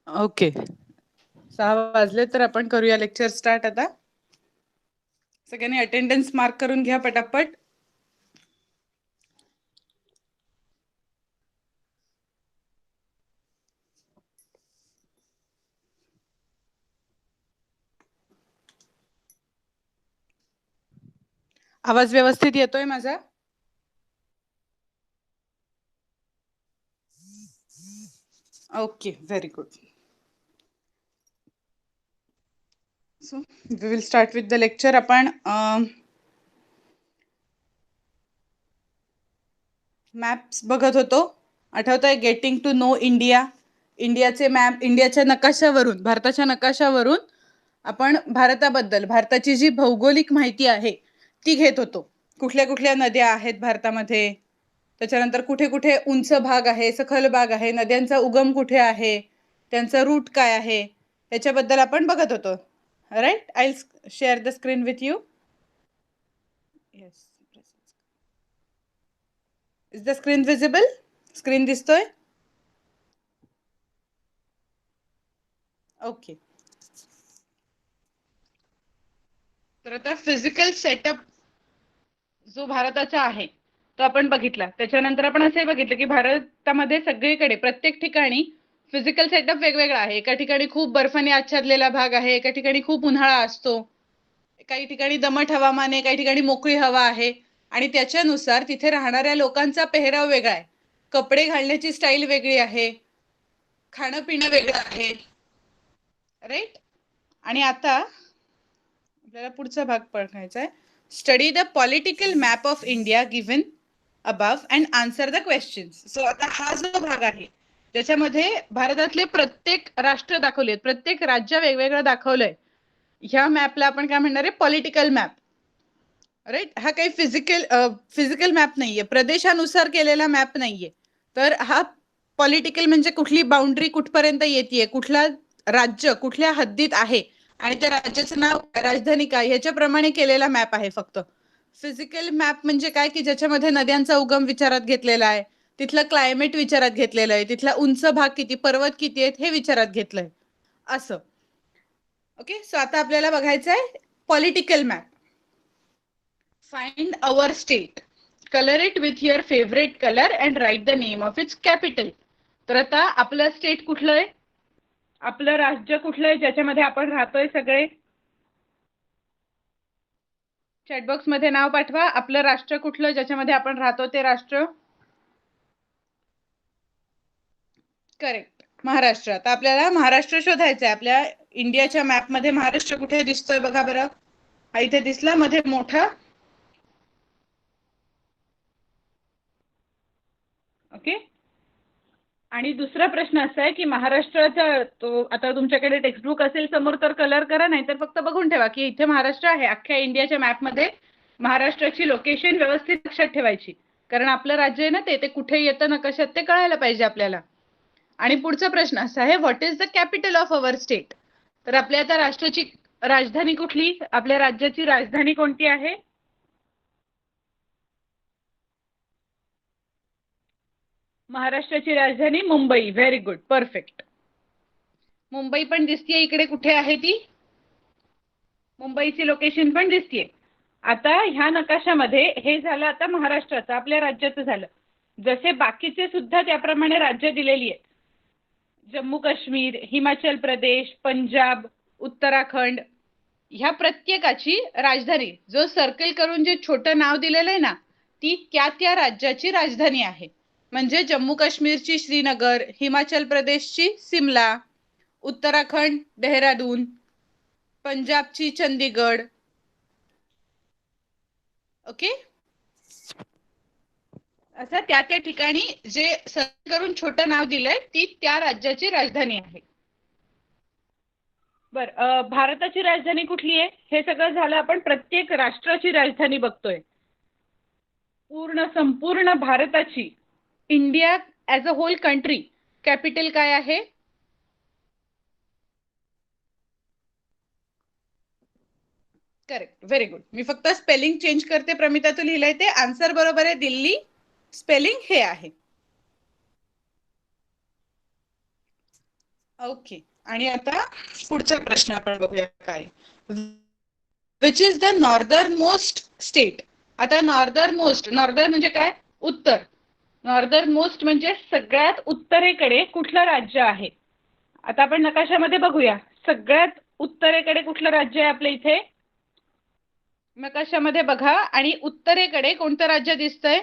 Okay, 6 वाजले तर आपण करूया लेक्चर स्टार्ट. आता सगळ्यांनी अटेंडन्स मार्क करून घ्या पटापट. आवाज व्यवस्थित येतोय माझा? Okay, very good. So we will start with the lecture. आपण मॅप्स बघत होतो. आठवतंय? Getting to know India. इंडियाचे मॅप, इंडियाच्या नकाशावरून, भारताच्या नकाशावरून आपण भारताबद्दल, भारताची जी भौगोलिक माहिती आहे ती घेत होतो. कुठल्या कुठल्या नद्या आहेत भारतामध्ये, त्याच्यानंतर कुठे कुठे उंच भाग आहे, सखल भाग आहे, नद्यांचा उगम कुठे आहे, त्यांचा रूट काय आहे, याच्याबद्दल आपण बघत होतो. Right? I will share the screen with you. Yes, is the screen visible? Screen दिसतोय? ओके. तर आता फिजिकल सेटअप जो भारताचा आहे तो आपण बघितला. त्याच्यानंतर आपण असे बघितलं की भारतामध्ये सगळीकडे प्रत्येक ठिकाणी फिजिकल सेटअप वेगवेगळा आहे. एका ठिकाणी खूप बर्फाने आच्छादलेला भाग आहे, एका ठिकाणी खूप उन्हाळा असतो, काही ठिकाणी दमट हवामान आहे, काही ठिकाणी मोकळी हवा आहे, आणि त्याच्यानुसार तिथे राहणाऱ्या लोकांचा पेहराव वेगळा आहे, कपडे घालण्याची स्टाईल वेगळी आहे, खाणं पिणं वेगळं आहे. राईट? आणि आता आपल्याला पुढचा भाग बघायचा आहे. Study the political map of India given above and answer the questions. So आता हा जो भाग आहे त्याच्यामध्ये भारतातले प्रत्येक राष्ट्र दाखवले, प्रत्येक राज्य वेगवेगळं दाखवलंय. ह्या मॅपला आपण काय म्हणणार आहे? Political map. राईट? हा काही फिजिकल मॅप नाहीये, प्रदेशानुसार केलेला मॅप नाहीये. तर हा पॉलिटिकल म्हणजे कुठली बाउंड्री कुठपर्यंत येते, कुठला राज्य कुठल्या हद्दीत आहे आणि त्या राज्याचं नाव, राजधानी काय, ह्याच्याप्रमाणे केलेला मॅप आहे फक्त. फिजिकल मॅप म्हणजे काय की ज्याच्यामध्ये नद्यांचा उगम विचारात घेतलेला आहे, तिथलं क्लायमेट विचारात घेतलेलं आहे, तिथला उंच भाग किती, पर्वत किती आहेत हे विचारात घेतलंय, असं. ओके, सो आता आपल्याला बघायचं आहे political map. Find our state, colour it with your favourite colour and write the name of its capital. तर आता आपलं स्टेट कुठलं आहे, आपलं राज्य कुठलं आहे ज्याच्यामध्ये आपण राहतोय सगळे? चॅटबॉक्स मध्ये नाव पाठवा. आपलं राष्ट्र कुठलं ज्याच्यामध्ये आपण राहतो ते राष्ट्र? करेक्ट, महाराष्ट्र. आता आपल्याला महाराष्ट्र शोधायचं आहे. आपल्या इंडियाच्या मॅप मध्ये महाराष्ट्र कुठे दिसतोय बघा बरं. हा इथे दिसला मध्ये मोठा. ओके. आणि दुसरा प्रश्न असा आहे की महाराष्ट्राचा तो, आता तुमच्याकडे टेक्स्टबुक असेल समोर तर कलर करा, नाही तर फक्त बघून ठेवा की इथे महाराष्ट्र आहे. अख्ख्या इंडियाच्या मॅप मध्ये महाराष्ट्राची लोकेशन व्यवस्थित लक्षात ठेवायची, कारण आपलं राज्य आहे ना ते कुठे येतं नकाशात ते कळायला पाहिजे आपल्याला. आणि पुढचा प्रश्न असा आहे, what is the capital of our state? तर आपल्या आता राष्ट्राची राजधानी कुठली, आपल्या राज्याची राजधानी कोणती आहे? महाराष्ट्राची राजधानी Mumbai. Very good, perfect. Mumbai पण दिसतीये इकडे. कुठे आहे ती? मुंबईची लोकेशन पण दिसतीये. आता ह्या नकाशामध्ये हे झालं आता महाराष्ट्राचं, आपल्या राज्याचं झालं. जसे बाकीचे सुद्धा त्याप्रमाणे राज्य दिलेली आहेत. जम्मू काश्मीर, हिमाचल प्रदेश, पंजाब, उत्तराखंड, ह्या प्रत्येकाची राजधानी, जो सर्कल करून जे छोटं नाव दिलेलं आहे ना, ती त्या त्या राज्याची राजधानी आहे. म्हणजे जम्मू काश्मीरची श्रीनगर, हिमाचल प्रदेशची सिमला, उत्तराखंड देहरादून, पंजाबची चंदीगड. ओके, असं त्या त्या ठिकाणी जे सर्कल करून छोटं नाव दिलंय ती त्या राज्याची राजधानी आहे. बर, भारताची राजधानी कुठली आहे? हे सगळं झालं. आपण प्रत्येक राष्ट्राची राजधानी बघतोय. पूर्ण संपूर्ण भारताची, India as a whole country, capital काय आहे? Correct, very good. मी फक्त स्पेलिंग चेंज करते. प्रमिता, तू लिहिलंय ते आन्सर बरोबर आहे. दिल्ली, स्पेलिंग हे आहे. ओके. आणि आता पुढचा प्रश्न आपण बघूया काय. Which is the northern most state. आता नॉर्दर्न म्हणजे काय? उत्तर. नॉर्दर्न मोस्ट म्हणजे सगळ्यात उत्तरेकडे कुठलं राज्य आहे. आता आपण नकाशामध्ये बघूया. सगळ्यात उत्तरेकडे कुठलं राज्य आहे आपल्या इथे. नकाशामध्ये बघा आणि उत्तरेकडे कोणतं राज्य दिसतंय.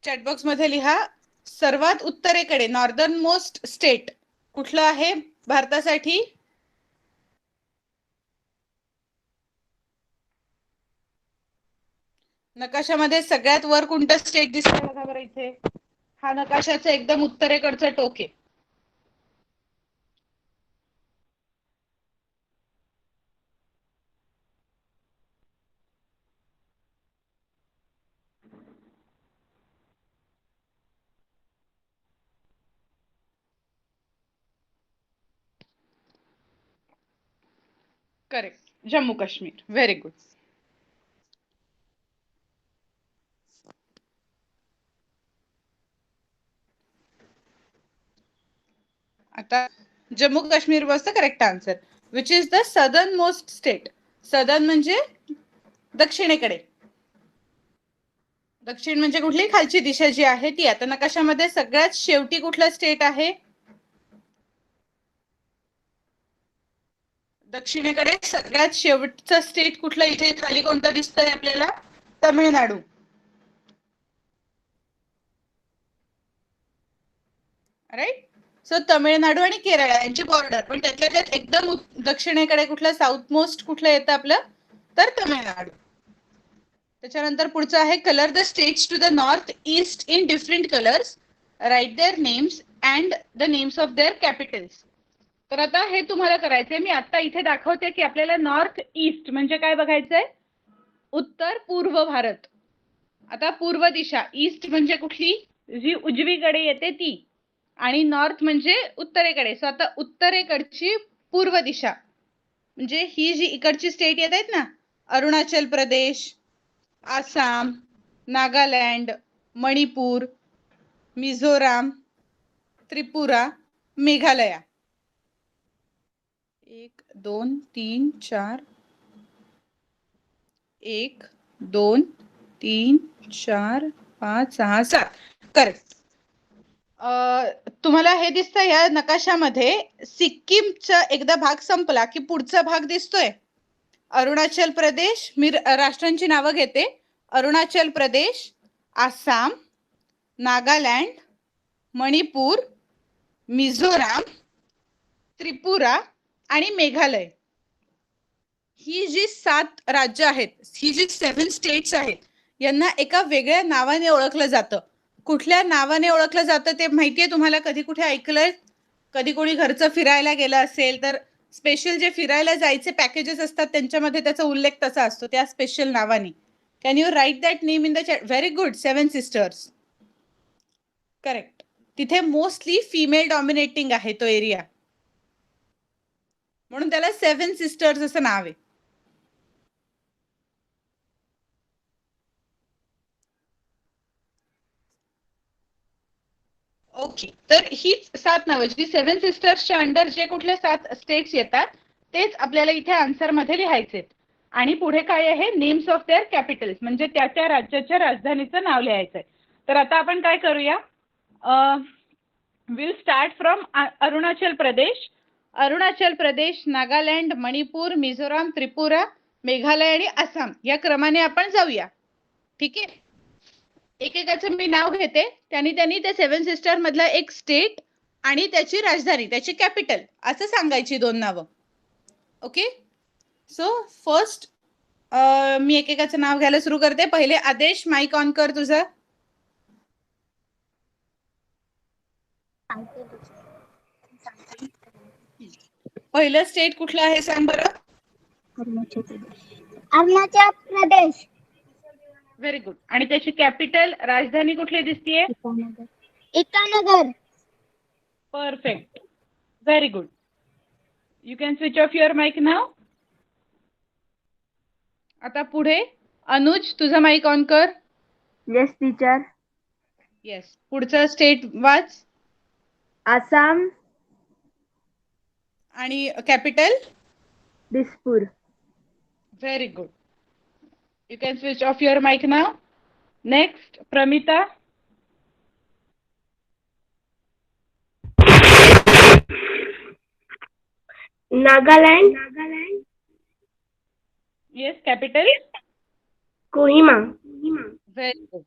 चॅटबॉक्स मध्ये लिहा. सर्वात उत्तरेकडे नॉर्दर्न मोस्ट स्टेट कुठलं आहे भारतासाठी. नकाशामध्ये सगळ्यात वर कोणतं स्टेट दिसतंय बघा बरं इथे. हा नकाशाचा एकदम उत्तरेकडचा टोक आहे. Correct. Jammu Kashmir. Very good. आता Jammu Kashmir was the correct answer. Which is the southern most state. Southern म्हणजे दक्षिणेकडे. दक्षिण म्हणजे कुठली खालची दिशा जी आहे ती. आता नकाशामध्ये सगळ्यात शेवटी कुठलं स्टेट आहे. दक्षिणेकडे सगळ्यात शेवटचं स्टेट कुठलं इथे खाली कोणतं दिसतंय आपल्याला. तमिळनाडू. राईट. सो तमिळनाडू आणि केरळ यांची बॉर्डर. पण त्यातल्या त्यात एकदम दक्षिणेकडे कुठलं साऊथ मोस्ट कुठलं येतं आपलं तर तमिळनाडू. त्याच्यानंतर पुढचं आहे colour the states to the north east in different colours. Right their names and the names of their capitals. तर आता हे तुम्हाला करायचंय. मी आता इथे दाखवते की आपल्याला नॉर्थ ईस्ट म्हणजे काय बघायचंय. उत्तर पूर्व भारत. आता पूर्व दिशा. ईस्ट म्हणजे कुठली जी उजवीकडे येते ती. आणि नॉर्थ म्हणजे उत्तरेकडे. सो आता उत्तरेकडची पूर्व दिशा म्हणजे ही जी इकडची स्टेट येत आहेत ना. अरुणाचल प्रदेश, आसाम, नागालँड, मणिपूर, मिझोराम, त्रिपुरा, मेघालया. 1 2 3 4 1 2 3 4 5 6 7. करेक्ट. तुम्हाला हे दिसतंय या नकाशामध्ये सिक्कीमचा एकदा भाग संपला की पुढचा भाग दिसतोय. अरुणाचल प्रदेश. मी राष्ट्रांची नावं घेते. अरुणाचल प्रदेश, आसाम, नागालँड, मणिपूर, मिझोराम, त्रिपुरा आणि मेघालय. ही जी 7 राज्य आहेत, ही जी 7 स्टेट्स आहेत, यांना एका वेगळ्या नावाने ओळखलं जातं. कुठल्या नावाने ओळखलं जातं ते माहितीये तुम्हाला. कधी कुठे ऐकलंय. कधी कोणी घरचं फिरायला गेलं असेल तर स्पेशल जे फिरायला जायचे पॅकेजेस असतात त्यांच्यामध्ये त्याचा उल्लेख तसा असतो त्या स्पेशल नावाने. Can you write that name in the chat. Very good. 7 sisters. Correct. तिथे मोस्टली फिमेल डॉमिनेटिंग आहे तो एरिया, म्हणून त्याला 7 सिस्टर्स असं नाव आहे. ओके. तर हीच 7 नावं जी 7 सिस्टर्सच्या अंडर जे कुठले 7 स्टेट्स येतात तेच आपल्याला इथे आन्सर मध्ये लिहायचे. आणि पुढे काय आहे नेम्स ऑफ देअर कॅपिटल्स म्हणजे त्या त्या राज्याच्या राजधानीचं नाव लिहायचंय. तर आता आपण काय करूया. Will start from Arunachal Pradesh. Arunachal Pradesh, Nagaland, Manipur, Mizoram, Tripura, Meghalaya आणि आसाम या क्रमाने आपण जाऊया. ठीक आहे. एकेकाचं मी नाव घेते. त्यांनी त्या 7 सिस्टर मधला एक स्टेट आणि त्याची राजधानी त्याची कॅपिटल असं सांगायची 2 नावं. ओके. सो फर्स्ट मी एकेकाचं नाव घ्यायला सुरू करते. पहिले आदेश माईक ऑन कर तुझा. पहिलं स्टेट कुठलं आहे सांग बरं. अरुणाचल प्रदेश. Very good. आणि त्याची कॅपिटल राजधानी कुठली दिसतीये. Itanagar. Perfect. Very good. You can switch off your mic now. आता पुढे अनुज, तुझा माईक ऑन कर. Yes teacher. येस. पुढचा स्टेट वाच. आसाम. आणि capital. Dispur. Very good. You can switch off your mic now. Next, Pramita. Nagaland. Yes, capital. Kohima. Very good.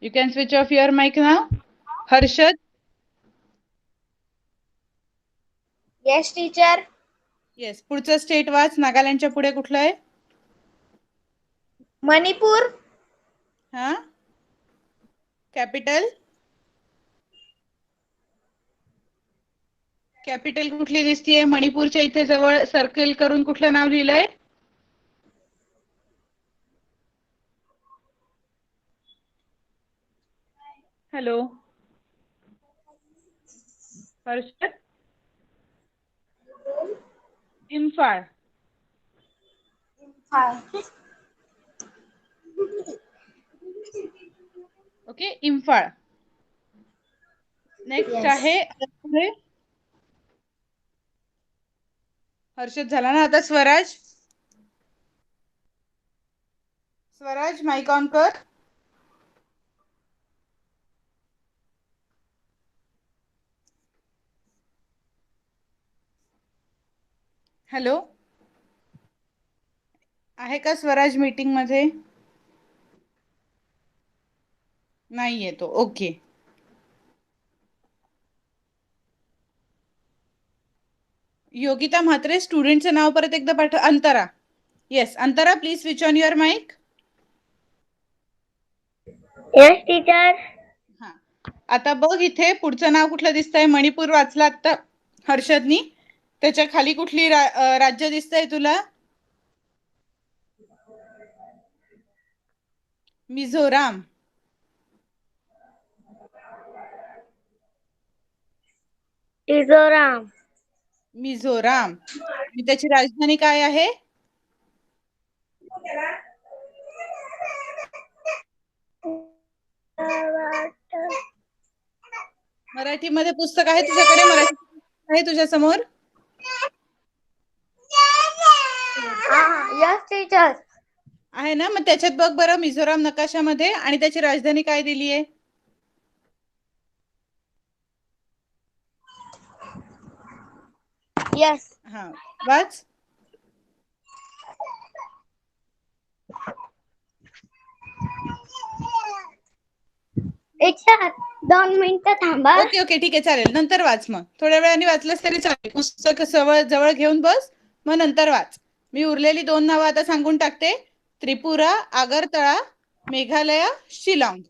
You can switch off your mic now. Harshad. Yes teacher. Yes. पुढचं state वाच. नागालँडच्या पुढे कुठलं आहे? मणिपूर. हा. कॅपिटल. कॅपिटल कुठली दिसतीये? मणिपूरच्या इथे जवळ सर्कल करून कुठलं नाव लिहिलंय? Hello Harshad. Imphal. Okay, Imphal. Next Yes. आहे हर्षद झाला ना. आता स्वराज. स्वराज, माईक ऑन कर. हॅलो, आहे का स्वराज मीटिंग मध्ये? नाही येतो. ओके. योगिता म्हात्रे, स्टुडंटचं नाव परत एकदा पाठव. Antara. Yes, Antara, please switch on your mic. Yes teacher. हा. आता बघ, इथे पुढचं नाव कुठलं दिसतंय? मणिपूर वाचलं आता हर्षदनी. त्याच्या खाली कुठली राज्य दिसतंय तुला? मिझोराम. मिझोराम. मिझोराम. आणि त्याची राजधानी काय आहे? मराठीमध्ये पुस्तक आहे तुझ्याकडे? मराठी आहे तुझ्या समोर? Yes teacher. आहे ना. मग त्याच्यात बघ बरं, मिझोराम नकाशामध्ये, आणि त्याची राजधानी काय दिली आहे? येस. हा, वाच. टीचर 2 मिनिटं थांबा. ओके ओके, ठीक आहे, चालेल. नंतर वाच. मग थोड्या वेळाने वाचलंस तरी चालेल. पुस्तक जवळ घेऊन बस, मग नंतर वाच. मी उरलेली 2 नावं आता सांगून टाकते. त्रिपुरा, आगरतळा, मेघालय, शिलाँग.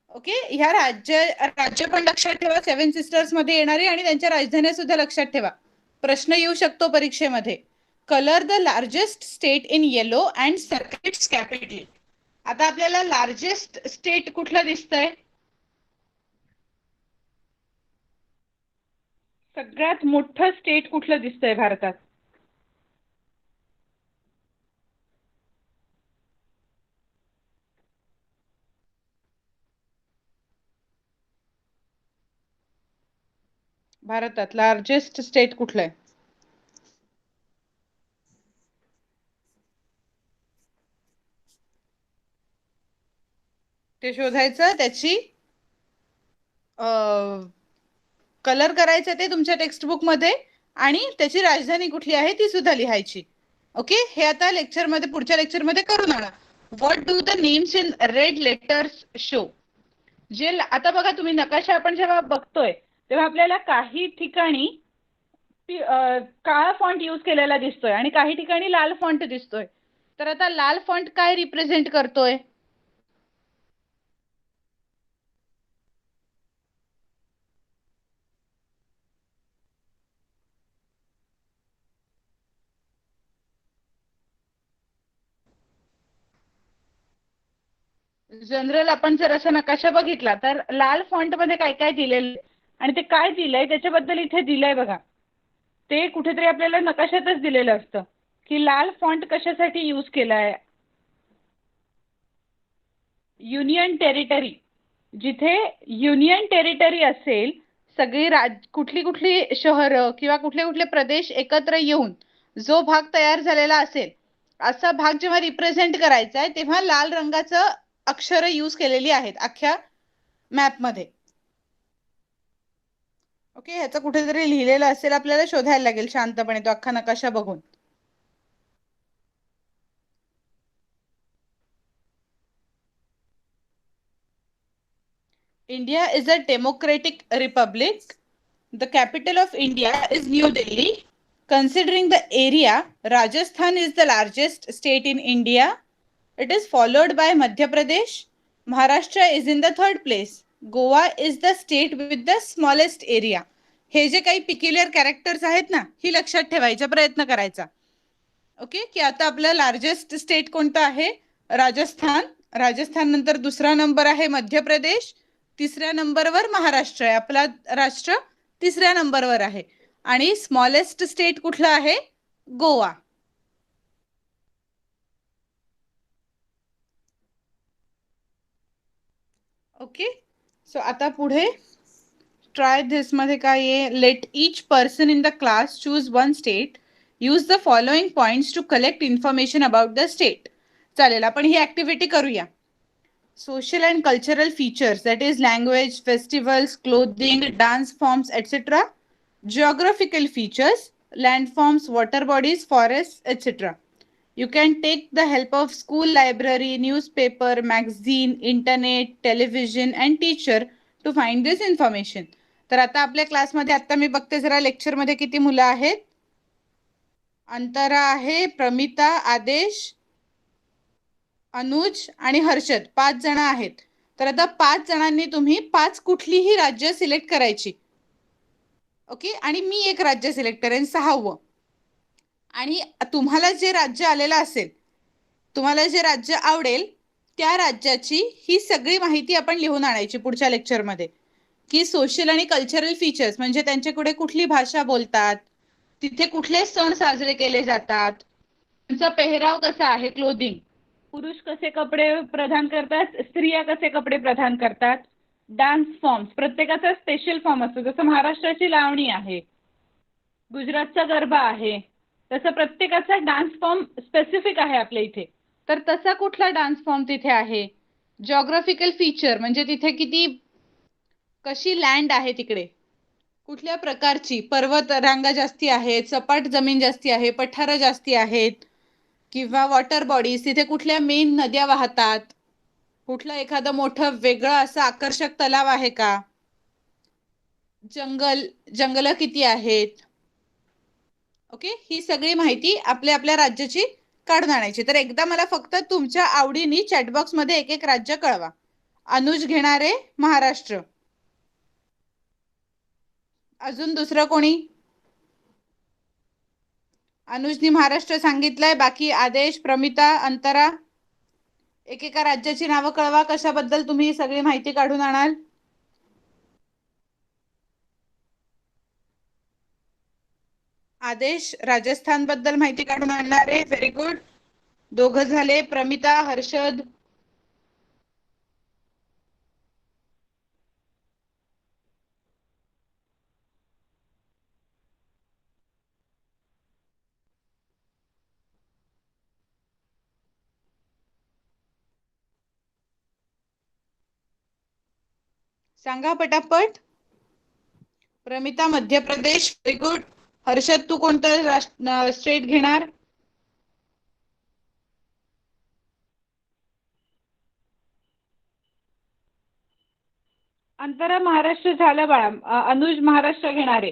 ओके. ह्या राज्य पण लक्षात ठेवा. 7 सिस्टर्स मध्ये येणारी, आणि त्यांच्या राजधान्या सुद्धा लक्षात ठेवा. प्रश्न येऊ शकतो परीक्षेमध्ये. Colour the largest state in yellow and circle it's capital. आता आपल्याला लार्जेस्ट स्टेट कुठलं दिसतंय? सगळ्यात मोठं स्टेट कुठलं दिसतंय भारतात? भारतात लार्जेस्ट स्टेट कुठलं आहे? ते शोधायचं. त्याची कलर करायचं ते तुमच्या टेक्स्टबुक मध्ये, आणि त्याची राजधानी कुठली आहे ती सुद्धा लिहायची. ओके. हे आता पुढच्या लेक्चर मध्ये करून आणा. What do the names in red letters show? जे आता बघा, तुम्ही नकाशा आपण जेव्हा बघतोय तेव्हा आपल्याला काही ठिकाणी काळा फॉन्ट यूज केलेला दिसतोय, आणि काही ठिकाणी लाल फॉन्ट दिसतोय. तर आता लाल फॉन्ट काय रिप्रेझेंट करतोय? जनरल आपण जर असा नकाशा बघितला तर लाल फॉन्ट मध्ये काय काय दिलेलं, आणि ते काय दिलंय त्याच्याबद्दल इथे दिलंय बघा. ते कुठेतरी आपल्याला नकाशातच दिलेलं असतं की लाल फॉन्ट कशासाठी यूज केलाय. युनियन टेरिटरी, जिथे युनियन टेरिटरी असेल, सगळी कुठली कुठली शहरं किंवा कुठले कुठले प्रदेश एकत्र येऊन जो भाग तयार झालेला असेल, असा भाग जेव्हा रिप्रेझेंट करायचा आहे तेव्हा लाल रंगाचं अक्षर यूज केलेली आहेत अख्ख्या मॅप मध्ये. ओके, ह्याचं कुठेतरी लिहिलेलं असेल, आपल्याला शोधायला लागेल शांतपणे तो अख्खा नकाशा बघून. India is a democratic republic. The capital of India is New Delhi. Considering the area, Rajasthan is the largest state in India. It is followed by Madhya Pradesh. Maharashtra is in the third place. Goa is the state with the smallest area. हे जे काही peculiar characters आहेत ना, ही लक्षात ठेवायचा प्रयत्न करायचा. Okay, की आता आपलं लार्जेस्ट स्टेट कोणतं आहे? राजस्थान. राजस्थान नंतर दुसरा नंबर आहे मध्य प्रदेश, तिसऱ्या नंबरवर महाराष्ट्र आहे. आपला राष्ट्र तिसऱ्या नंबरवर आहे. आणि स्मॉलेस्ट स्टेट कुठलं आहे? गोवा. ओके, सो आता पुढे ट्राय दिस मध्ये काय आहे? Let each person in the class choose one state. Use the following points to collect information about the state. चालेल, आपण ही ऍक्टिव्हिटी करूया. Social and cultural features, that is language, festivals, clothing, dance forms, etc. Geographical features, landforms, water bodies, forests, etc. You can take the help of school library, newspaper, magazine, internet, television and teacher to find this information. तर आता आपल्या क्लासमध्ये आता मी बघते जरा lecture मध्ये किती मुलं आहेत. अंतरा आहे, प्रमिता, आदेश, अनुज आणि हर्षद 5 जण आहेत. तर आता 5 जणांनी तुम्ही 5 कुठलीही राज्य सिलेक्ट करायची. ओके, आणि मी एक राज्य सिलेक्ट करेन 6वं. आणि तुम्हाला जे राज्य आलेलं असेल, तुम्हाला जे राज्य आवडेल त्या राज्याची ही सगळी माहिती आपण लिहून आणायची पुढच्या लेक्चरमध्ये. की सोशल आणि कल्चरल फीचर्स म्हणजे त्यांच्याकडे कुठली भाषा बोलतात, तिथे कुठले सण साजरे केले जातात, त्यांचा पेहराव कसा आहे, क्लोथिंग, पुरुष कसे कपडे प्रदान करतात, स्त्रिया कसे कपडे प्रदान करतात, डान्स फॉर्म्स, प्रत्येकाचा स्पेशल फॉर्म असतो. जसं महाराष्ट्राची लावणी आहे, गुजरातचा गरबा आहे, तसं प्रत्येकाचा डान्स फॉर्म स्पेसिफिक आहे आपल्या इथे. तर तसा कुठला डान्स फॉर्म तिथे आहे. जॉग्राफिकल फीचर म्हणजे तिथे किती कशी लँड आहे, तिकडे कुठल्या प्रकारची पर्वत रांगा जास्ती आहेत, सपाट जमीन जास्ती आहे, पठारं जास्ती आहेत, किंवा वॉटर बॉडीज, तिथे कुठल्या मेन नद्या वाहतात, कुठलं एखादं मोठं वेगळं असं आकर्षक तलाव आहे का, जंगल किती आहेत. ओके, ही सगळी माहिती आपल्या आपल्या राज्याची काढून आणायची. तर एकदा मला फक्त तुमच्या आवडीने चॅटबॉक्स मध्ये एक एक राज्य कळवा. अनुज घेणारे महाराष्ट्र, अजून दुसरं कोणी? अनुजनी महाराष्ट्र सांगितलंय, बाकी आदेश, प्रमिता, अंतरा, एकेका राज्याची नावं कळवा. कशाबद्दल तुम्ही सगळी माहिती काढून आणाल? आदेश राजस्थान बद्दल माहिती काढून आणणार आहे. व्हेरी गुड, दोघं झाले. प्रमिता, हर्षद, सांगा पटापट. Pramita Madhya Pradesh, very good. हर्षद तू कोणतं स्टेट घेणार? अंतरा महाराष्ट्र झालं बाळा. अनुज महाराष्ट्र घेणार आहे.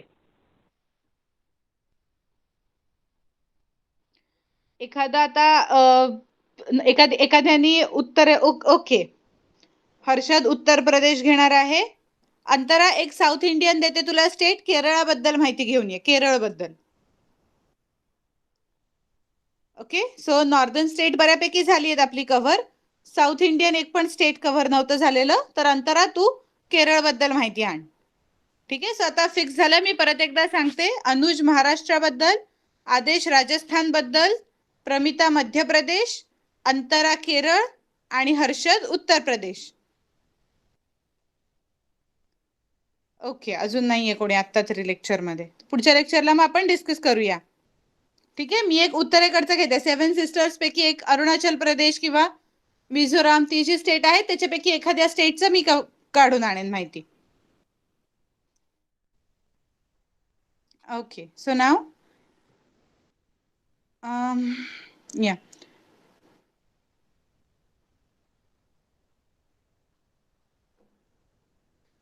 एखादा आता एखाद्यानी उत्तर, ओके, हर्षद उत्तर प्रदेश घेणार आहे. अंतरा एक साऊथ इंडियन देते तुला स्टेट, केरळाबद्दल माहिती घेऊन ये, केरळ बद्दल. ओके, सो नॉर्दर्न स्टेट बऱ्यापैकी झाली आहेत आपली कव्हर. साऊथ इंडियन एक पण स्टेट कव्हर नव्हतं झालेलं. तर अंतरा तू केरळ बद्दल माहिती आण. ठीक आहे, सो आता फिक्स झालं. मी परत एकदा सांगते. अनुज महाराष्ट्राबद्दल, आदेश राजस्थान बद्दल, प्रमिता मध्य प्रदेश, अंतरा केरळ आणि हर्षद उत्तर प्रदेश. ओके, अजून नाहीये कोणी आत्ता तरी लेक्चरमध्ये. पुढच्या लेक्चरला मग आपण डिस्कस करूया. ठीक आहे, मी एक उत्तरेकडचं घेते. 7 सिस्टर्स पैकी एक अरुणाचल प्रदेश किंवा मिझोराम, ती जी स्टेट आहे त्याच्यापैकी एखाद्या स्टेटचं मी काढून आणेन माहिती. Okay, so now yeah.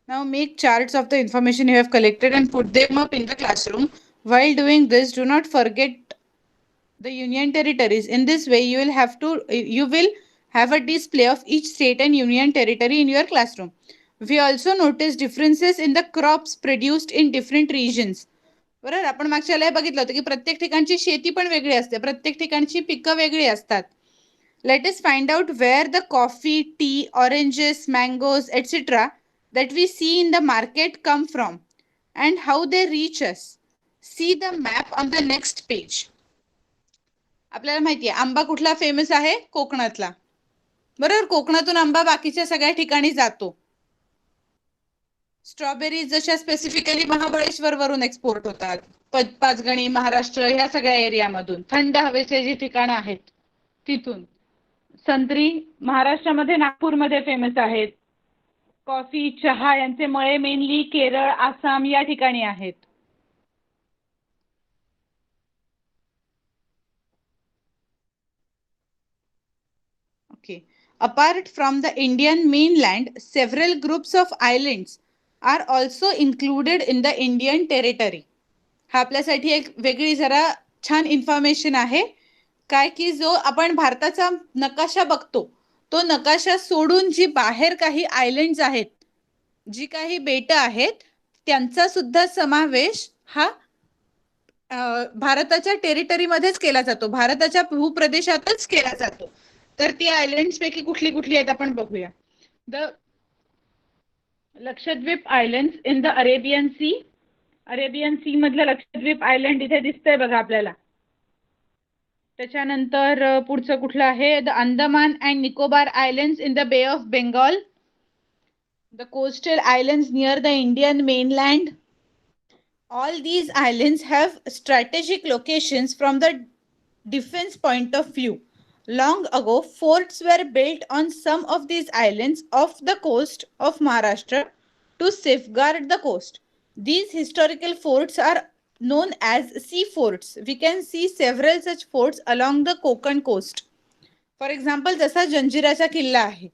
Now make charts of the information you have collected and put them up in the classroom. While doing this, do not forget the union territories. In this way, you will have a display of each state and union territory in your classroom. We also notice differences in the crops produced in different regions. बरोबर, आपण मागच्या वेळेला बघितलं होतं की प्रत्येक ठिकाणची शेती पण वेगळी असते, प्रत्येक ठिकाणची पिकं वेगळी असतात. Let us find out where the coffee, tea, oranges, mangoes, etc. that we see in the market come from and how they reach us. See the map on the next page. आपल्याला माहिती आहे आंबा कुठला famous आहे? कोकणातला. बरोबर, कोकणातून आंबा बाकीच्या सगळ्या ठिकाणी जातो. स्ट्रॉबेरीज जशा स्पेसिफिकली महाबळेश्वर वरून एक्सपोर्ट होतात, पाचगणी, महाराष्ट्र ह्या सगळ्या एरियामधून, थंड हवेचे जी ठिकाणं आहेत तिथून. संत्री महाराष्ट्रामध्ये नागपूरमध्ये फेमस आहेत. कॉफी, चहा यांचे मळे मेनली केरळ, आसाम या ठिकाणी आहेत. Okay. Apart from the Indian mainland, several groups of islands are also included in the Indian territory. हा आपल्यासाठी एक वेगळी जरा छान इन्फॉर्मेशन आहे. काय की जो आपण भारताचा नकाशा बघतो, तो नकाशा सोडून जी बाहेर काही आयलँड्स आहेत, जी काही बेट आहेत, त्यांचा सुद्धा समावेश हा भारताच्या टेरिटरीमध्येच केला जातो, भारताच्या भूप्रदेशातच केला जातो. तर ती आयलँड्स पैकी कुठली कुठली आहेत आपण बघूया. The Lakshadweep islands in the Arabian sea. Arabian sea मधलं लक्षद्वीप आयलँड इथे दिसतंय बघा आपल्याला. त्याच्यानंतर पुढचं कुठलं आहे? The Andaman and Nicobar islands in the bay of Bengal. The coastal islands near the Indian mainland. All these islands have strategic locations from the defense point of view. Long ago, forts were built on some of these islands off the coast of Maharashtra to safeguard the coast. These historical forts are known as sea forts. We can see several such forts along the Konkan coast. For example, जसा जंजिराचा किल्ला आहे.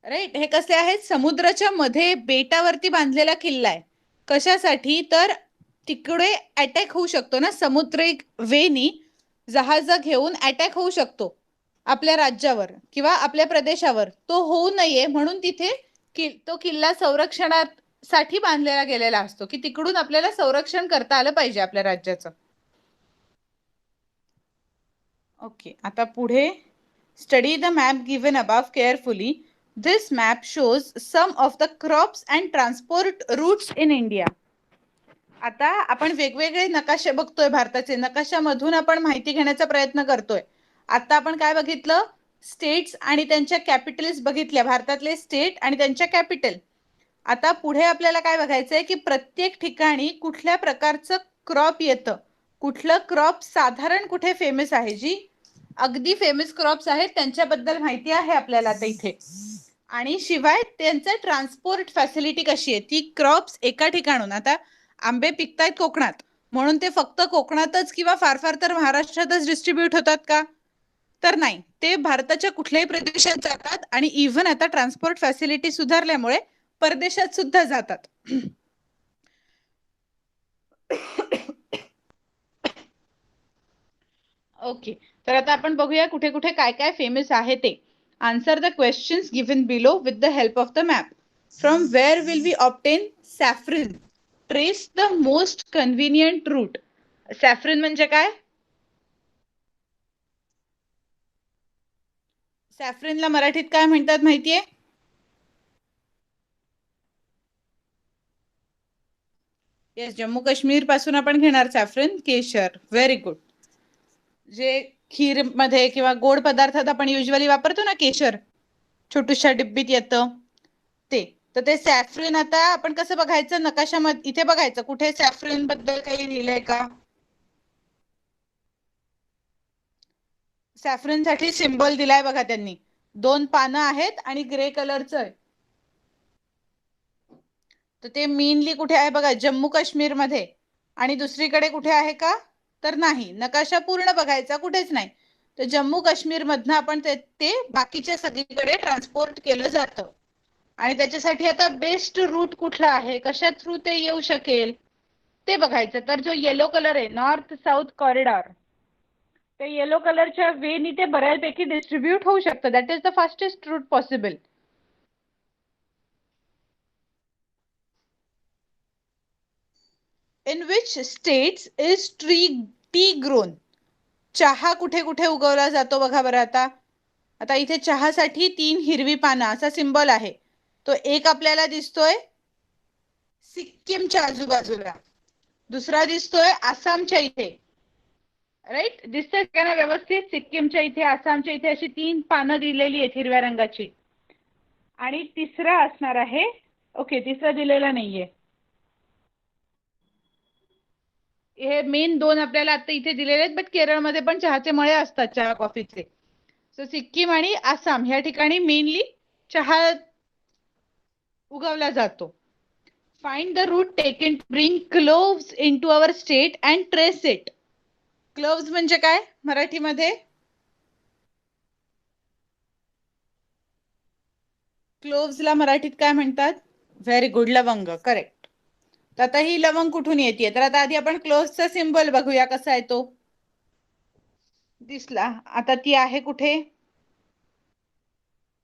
Right, हे कसे आहेत? समुद्राच्या मध्ये बेटावरती बांधलेला किल्ला आहे. कशासाठी? तर तिकडे अटॅक होऊ शकतो ना, समुद्रिक वेनी जहाज घेऊन अटॅक होऊ शकतो आपल्या राज्यावर किंवा आपल्या प्रदेशावर. तो होऊ नये म्हणून तिथे तो किल्ला संरक्षणासाठी बांधलेला गेलेला असतो, की तिकडून आपल्याला संरक्षण करता आलं पाहिजे आपल्या राज्याचं. ओके, आता पुढे study the map given above carefully. This map shows some of the crops and transport routes in India. आता आपण वेगवेगळे नकाशे बघतोय भारताचे. नकाशामधून आपण माहिती घेण्याचा प्रयत्न करतोय. आता आपण काय बघितलं? स्टेट्स आणि त्यांच्या कॅपिटल्स बघितल्या, भारतातले स्टेट आणि त्यांच्या कॅपिटल. आता पुढे आपल्याला काय बघायचंय की प्रत्येक ठिकाणी कुठल्या प्रकारचं क्रॉप येतं, कुठलं क्रॉप साधारण कुठे फेमस आहे, जी अगदी फेमस क्रॉप्स आहेत त्यांच्याबद्दल माहिती आहे आपल्याला आता इथे. आणि शिवाय त्यांचं ट्रान्सपोर्ट फॅसिलिटी कशी आहे, ती क्रॉप्स एका ठिकाणून. आता आंबे पिकतायत कोकणात म्हणून ते फक्त कोकणातच किंवा फार फार तर महाराष्ट्रातच डिस्ट्रीब्यूट होतात का? तर नाही, ते भारताच्या कुठल्याही प्रदेशात जातात आणि इव्हन आता ट्रान्सपोर्ट फॅसिलिटी सुधारल्यामुळे परदेशात सुद्धा जातात. ओके, तर आता आपण बघूया कुठे कुठे काय काय फेमस आहे ते. Answer the questions given below with the help of the map. From where will we obtain saffron? Trace the most convenient route. Saffron म्हणजे काय? सॅफ्रनला मराठीत काय म्हणतात माहितीये? येस, जम्मू काश्मीर पासून आपण घेणार सॅफ्रन. केशर. Very good. जे खीर मध्ये किंवा गोड पदार्थात आपण युजली वापरतो ना केशर, छोटूशा डिब्बीत येतं ते. तर ते सॅफ्रन आता आपण कसं बघायचं, नकाशामध्ये इथे बघायचं कुठे सॅफ्रन बद्दल काही लिहिलंय का. सॅफ्रन साठी सिम्बॉल दिलाय बघा त्यांनी, 2 पानं आहेत आणि ग्रे कलरचं आहे. तर ते मेनली कुठे आहे बघा, जम्मू काश्मीर मध्ये. आणि दुसरीकडे कुठे आहे का, तर नाही. नकाशा पूर्ण बघायचा, कुठेच नाही. तर जम्मू काश्मीर मधनं आपण ते बाकीच्या सगळीकडे ट्रान्सपोर्ट केलं जातं. आणि त्याच्यासाठी आता बेस्ट रूट कुठला आहे, कशा थ्रू ते येऊ शकेल ते बघायचं. तर जो येलो कलर आहे, नॉर्थ साऊथ कॉरिडॉर, ते येलो कलरच्या वेनी ते बऱ्यापैकी डिस्ट्रीब्यूट होऊ शकतं. That is the fastest route possible. In which states is tea grown. चहा कुठे कुठे उगवला जातो बघा बरं. आता इथे चहासाठी 3 हिरवी पानं असा सिंबल आहे. तो एक आपल्याला दिसतोय सिक्कीमच्या आजूबाजूला, दुसरा दिसतोय आसामच्या इथे. राईट, दिसतंय का ना व्यवस्थित? सिक्कीमच्या इथे, आसामच्या इथे अशी 3 पानं दिलेली आहेत हिरव्या रंगाची. आणि तिसरा असणार आहे, ओके तिसरा दिलेला नाहीये, हे मेन 2 आपल्याला आता इथे दिलेले आहेत. बट केरळमध्ये पण चहाचे मळे असतात, चहा कॉफीचे. सो सिक्कीम आणि आसाम ह्या ठिकाणी मेनली चहा उगवला जातो. Find the route taken to bring cloves into our state and trace it. Cloves म्हणजे काय मराठीमध्ये? क्लोव्सला मराठीत काय म्हणतात? व्हेरी गुड, लवंग. करेक्ट. तर आता ही लवंग कुठून येते? तर आता आधी आपण क्लोव्सचा सिंबल बघूया कसा आहे तो. दिसला. आता ती आहे कुठे?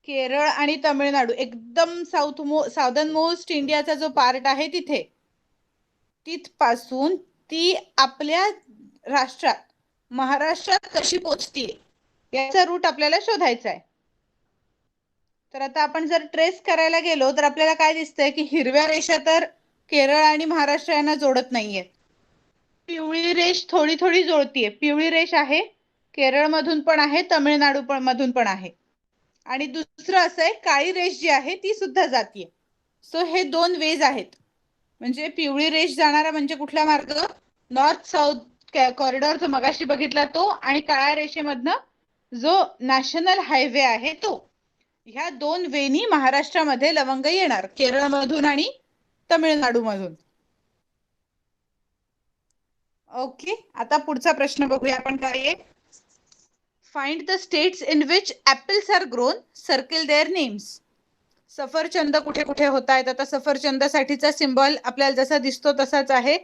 केरळ आणि तमिळनाडू, एकदम साऊदर्न मोस्ट इंडियाचा जो पार्ट आहे तिथे. तिथपासून ती आपल्या राष्ट्रात महाराष्ट्रात कशी पोचतीये याचा रूट आपल्याला शोधायचा आहे. तर आता आपण जर ट्रेस करायला गेलो तर आपल्याला काय दिसतंय की हिरव्या रेषा तर केरळ आणि महाराष्ट्र यांना जोडत नाहीये. पिवळी रेष थोडी थोडी जोडतीये. पिवळी रेष आहे केरळ मधून पण आहे, तमिळनाडू मधून पण आहे. आणि दुसरं असं आहे काळी रेष जी आहे ती सुद्धा जातीये. सो हे 2 वेज आहेत. म्हणजे पिवळी रेष जाणारा म्हणजे कुठला मार्ग? नॉर्थ साऊथ कॉरिडॉर जो मगाशी बघितला तो, आणि काळ्या रेषेमधनं जो नॅशनल हायवे आहे तो. ह्या 2 वेनी महाराष्ट्रामध्ये लवंग येणार, केरळमधून आणि तमिळनाडू मधून. ओके, आता पुढचा प्रश्न बघूया आपण काय आहे. Find the states in which apples are grown, circle their names. सफरचंद कुठे कुठे होत आहेत? आता सफरचंदासाठीचा सिंबल आपल्याला जसा दिसतो तसाच आहे.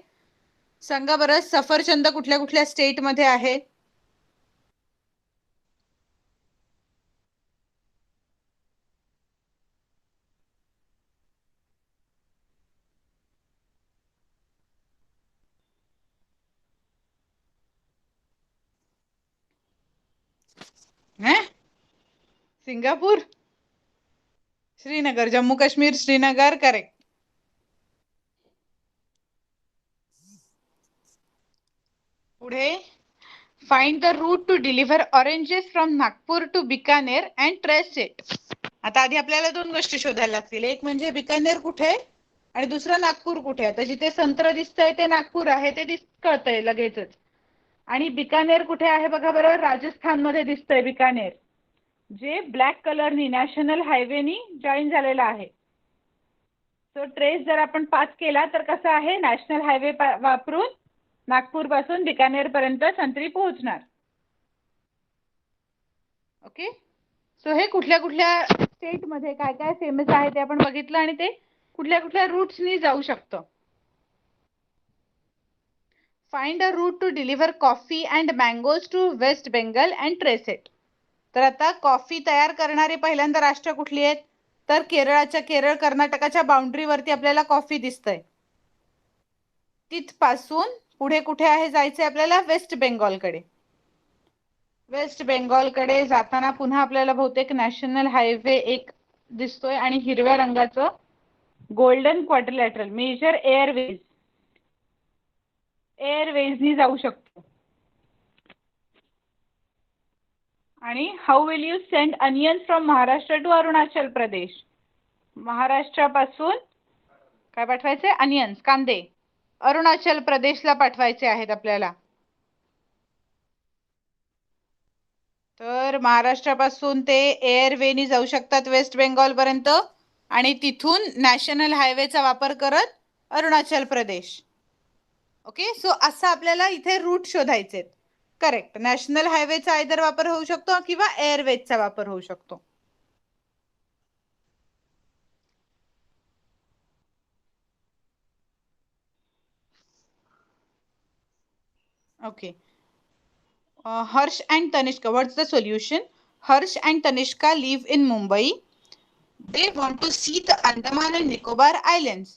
सांगा बरं, सफरचंद कुठल्या कुठल्या स्टेट मध्ये आहे? सिंगापूर, श्रीनगर, जम्मू काश्मीर, श्रीनगर. करेक्ट. पुढे, find the route to deliver oranges from Nagpur to Bikaner and trace it. आता आधी आपल्याला 2 गोष्टी शोधायला लागतील. एक म्हणजे बिकानेर कुठे आणि दुसरं नागपूर कुठे. आता जिथे संत्र दिसतंय ते नागपूर आहे, ते कळतंय लगेचच. आणि बिकानेर कुठे आहे बघा बरं, राजस्थान मध्ये दिसतंय बिकानेर, जे ब्लॅक कलरनी नॅशनल हायवेनी जॉईन झालेला आहे. सो ट्रेस जर आपण पास केला तर कसा आहे, नॅशनल हायवे वापरून नागपूर पासून बिकानेर पर्यंत संत्री पोहोचणार. ओके, सो हे कुठल्या कुठल्या स्टेट मध्ये काय काय फेमस आहे ते आपण बघितलं आणि ते कुठल्या कुठल्या रूट्सनी जाऊ शकतं. Find a route to deliver coffee and mangoes to West Bengal and trace it. तर आता कॉफी तयार करणारे पहिल्यांदा राष्ट्र कुठली आहेत? तर केरळ कर्नाटकाच्या बाउंड्रीवरती आपल्याला कॉफी दिसतंय. तिथपासून पुढे कुठे आहे जायचंय आपल्याला? वेस्ट बेंगॉलकडे. वेस्ट बेंगॉलकडे जाताना पुन्हा आपल्याला बहुतेक नॅशनल हायवे एक दिसतोय आणि हिरव्या रंगाचं गोल्डन क्वाड्रिलॅटरल मेजर एअरवेजनी जाऊ शकतो. आणि how will you send onions from Maharashtra to Arunachal Pradesh? महाराष्ट्रापासून काय पाठवायचे? अनियन्स, कांदे अरुणाचल प्रदेशला पाठवायचे आहेत आपल्याला. तर महाराष्ट्रापासून ते एअरवेनी जाऊ शकतात वेस्ट बेंगॉल पर्यंत आणि तिथून नॅशनल हायवेचा वापर करत अरुणाचल प्रदेश. ओके, सो असं आपल्याला इथे रूट शोधायचे. करेक्ट, नॅशनल हायवेचा आयदर वापर होऊ शकतो किंवा एअरवेजचा वापर होऊ शकतो. Okay. Harsh and Tanishka, what's the solution? Harsh and Tanishka live in Mumbai. They want to see the Andaman and Nicobar Islands.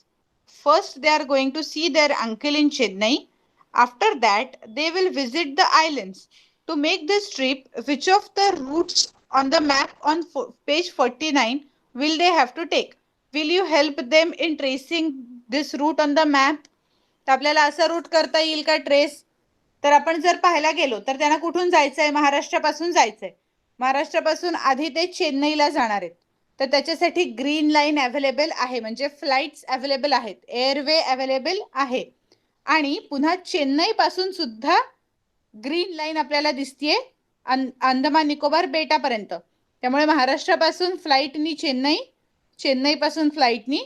First, they are going to see their uncle in Chennai. After that, they will visit the islands. To make this trip, which of the routes on the map on page 49 will they have to take? Will you help them in tracing this route on the map? तर आपल्याला असा route करता येईल का trace? तर आपण जर पाहायला गेलो तर त्यांना कुठून जायचंय? महाराष्ट्रापासून जायचंय. महाराष्ट्रापासून आधी ते चेन्नईला जाणार आहेत. तर त्याच्यासाठी ग्रीन लाईन अवेलेबल आहे, म्हणजे फ्लाइट्स अवेलेबल आहेत, एअरवे अवेलेबल आहे. आणि पुन्हा चेन्नई पासून सुद्धा ग्रीन लाईन आपल्याला दिसतीये अंदमान निकोबार बेटापर्यंत. त्यामुळे महाराष्ट्रापासून फ्लाईटनी चेन्नई, चेन्नई पासून फ्लाईटनी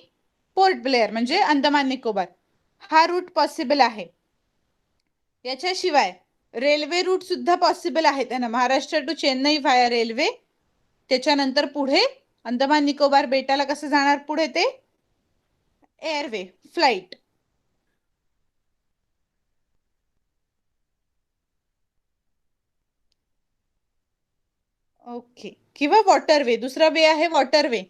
पोर्ट ब्लेअर म्हणजे अंदमान निकोबार, हा रूट पॉसिबल आहे. याच्याशिवाय रेल्वे रूट सुद्धा पॉसिबल आहे ना, Maharashtra to Chennai via railway. त्याच्यानंतर पुढे अंदमान निकोबार बेटाला कसं जाणार? पुढे ते एअरवे फ्लाइट. ओके, किंवा वॉटरवे. दुसरा वे आहे वॉटरवे,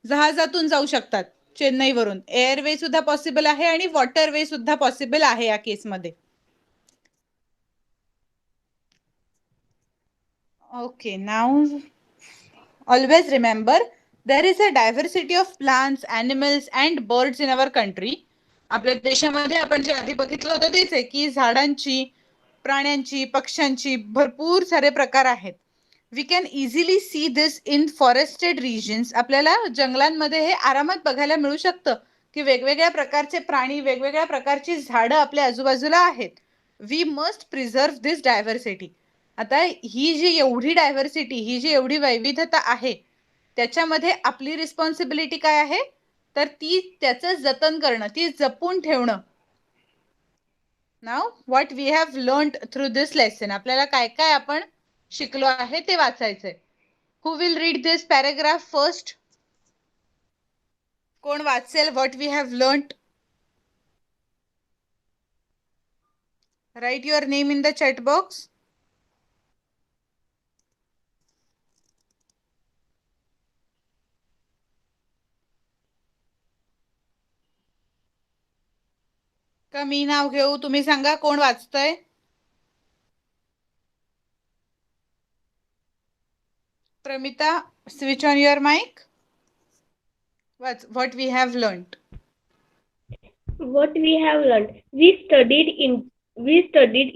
जहाजातून जाऊ शकतात चेन्नईवरून. एअरवे सुद्धा पॉसिबल आहे आणि वॉटरवे सुद्धा पॉसिबल आहे या केसमध्ये. Okay, now always remember there is a diversity of plants, animals and birds in our country. आपल्या देशामध्ये आपण जे आधी बघितलं होतं तेच आहे की झाडांची, प्राण्यांची, पक्ष्यांची भरपूर सारे प्रकार आहेत. We can easily see this in forested regions. आपल्याला जंगलांमध्ये हे आरामात बघायला मिळू शकतं की वेगवेगळ्या प्रकारचे प्राणी, वेगवेगळ्या प्रकारची झाडं आपल्या आजूबाजूला आहेत. We must preserve this diversity. आता ही जी एवढी डायव्हर्सिटी, ही जी एवढी वैविधता आहे, त्याच्यामध्ये आपली रिस्पॉन्सिबिलिटी काय आहे? तर ती त्याचं जतन करणं, ती जपून ठेवणं. Now what we have learned through this lesson, आपल्याला काय काय आपण शिकलो आहे ते वाचायचंय. Who will read this paragraph first? कोण वाचेल what we have learned? Write your name in the chat box. का मी नाव घेऊ? तुम्ही सांगा कोण वाचतंय. Pramita, switch on your mic. What we have learned? What we have learned. We studied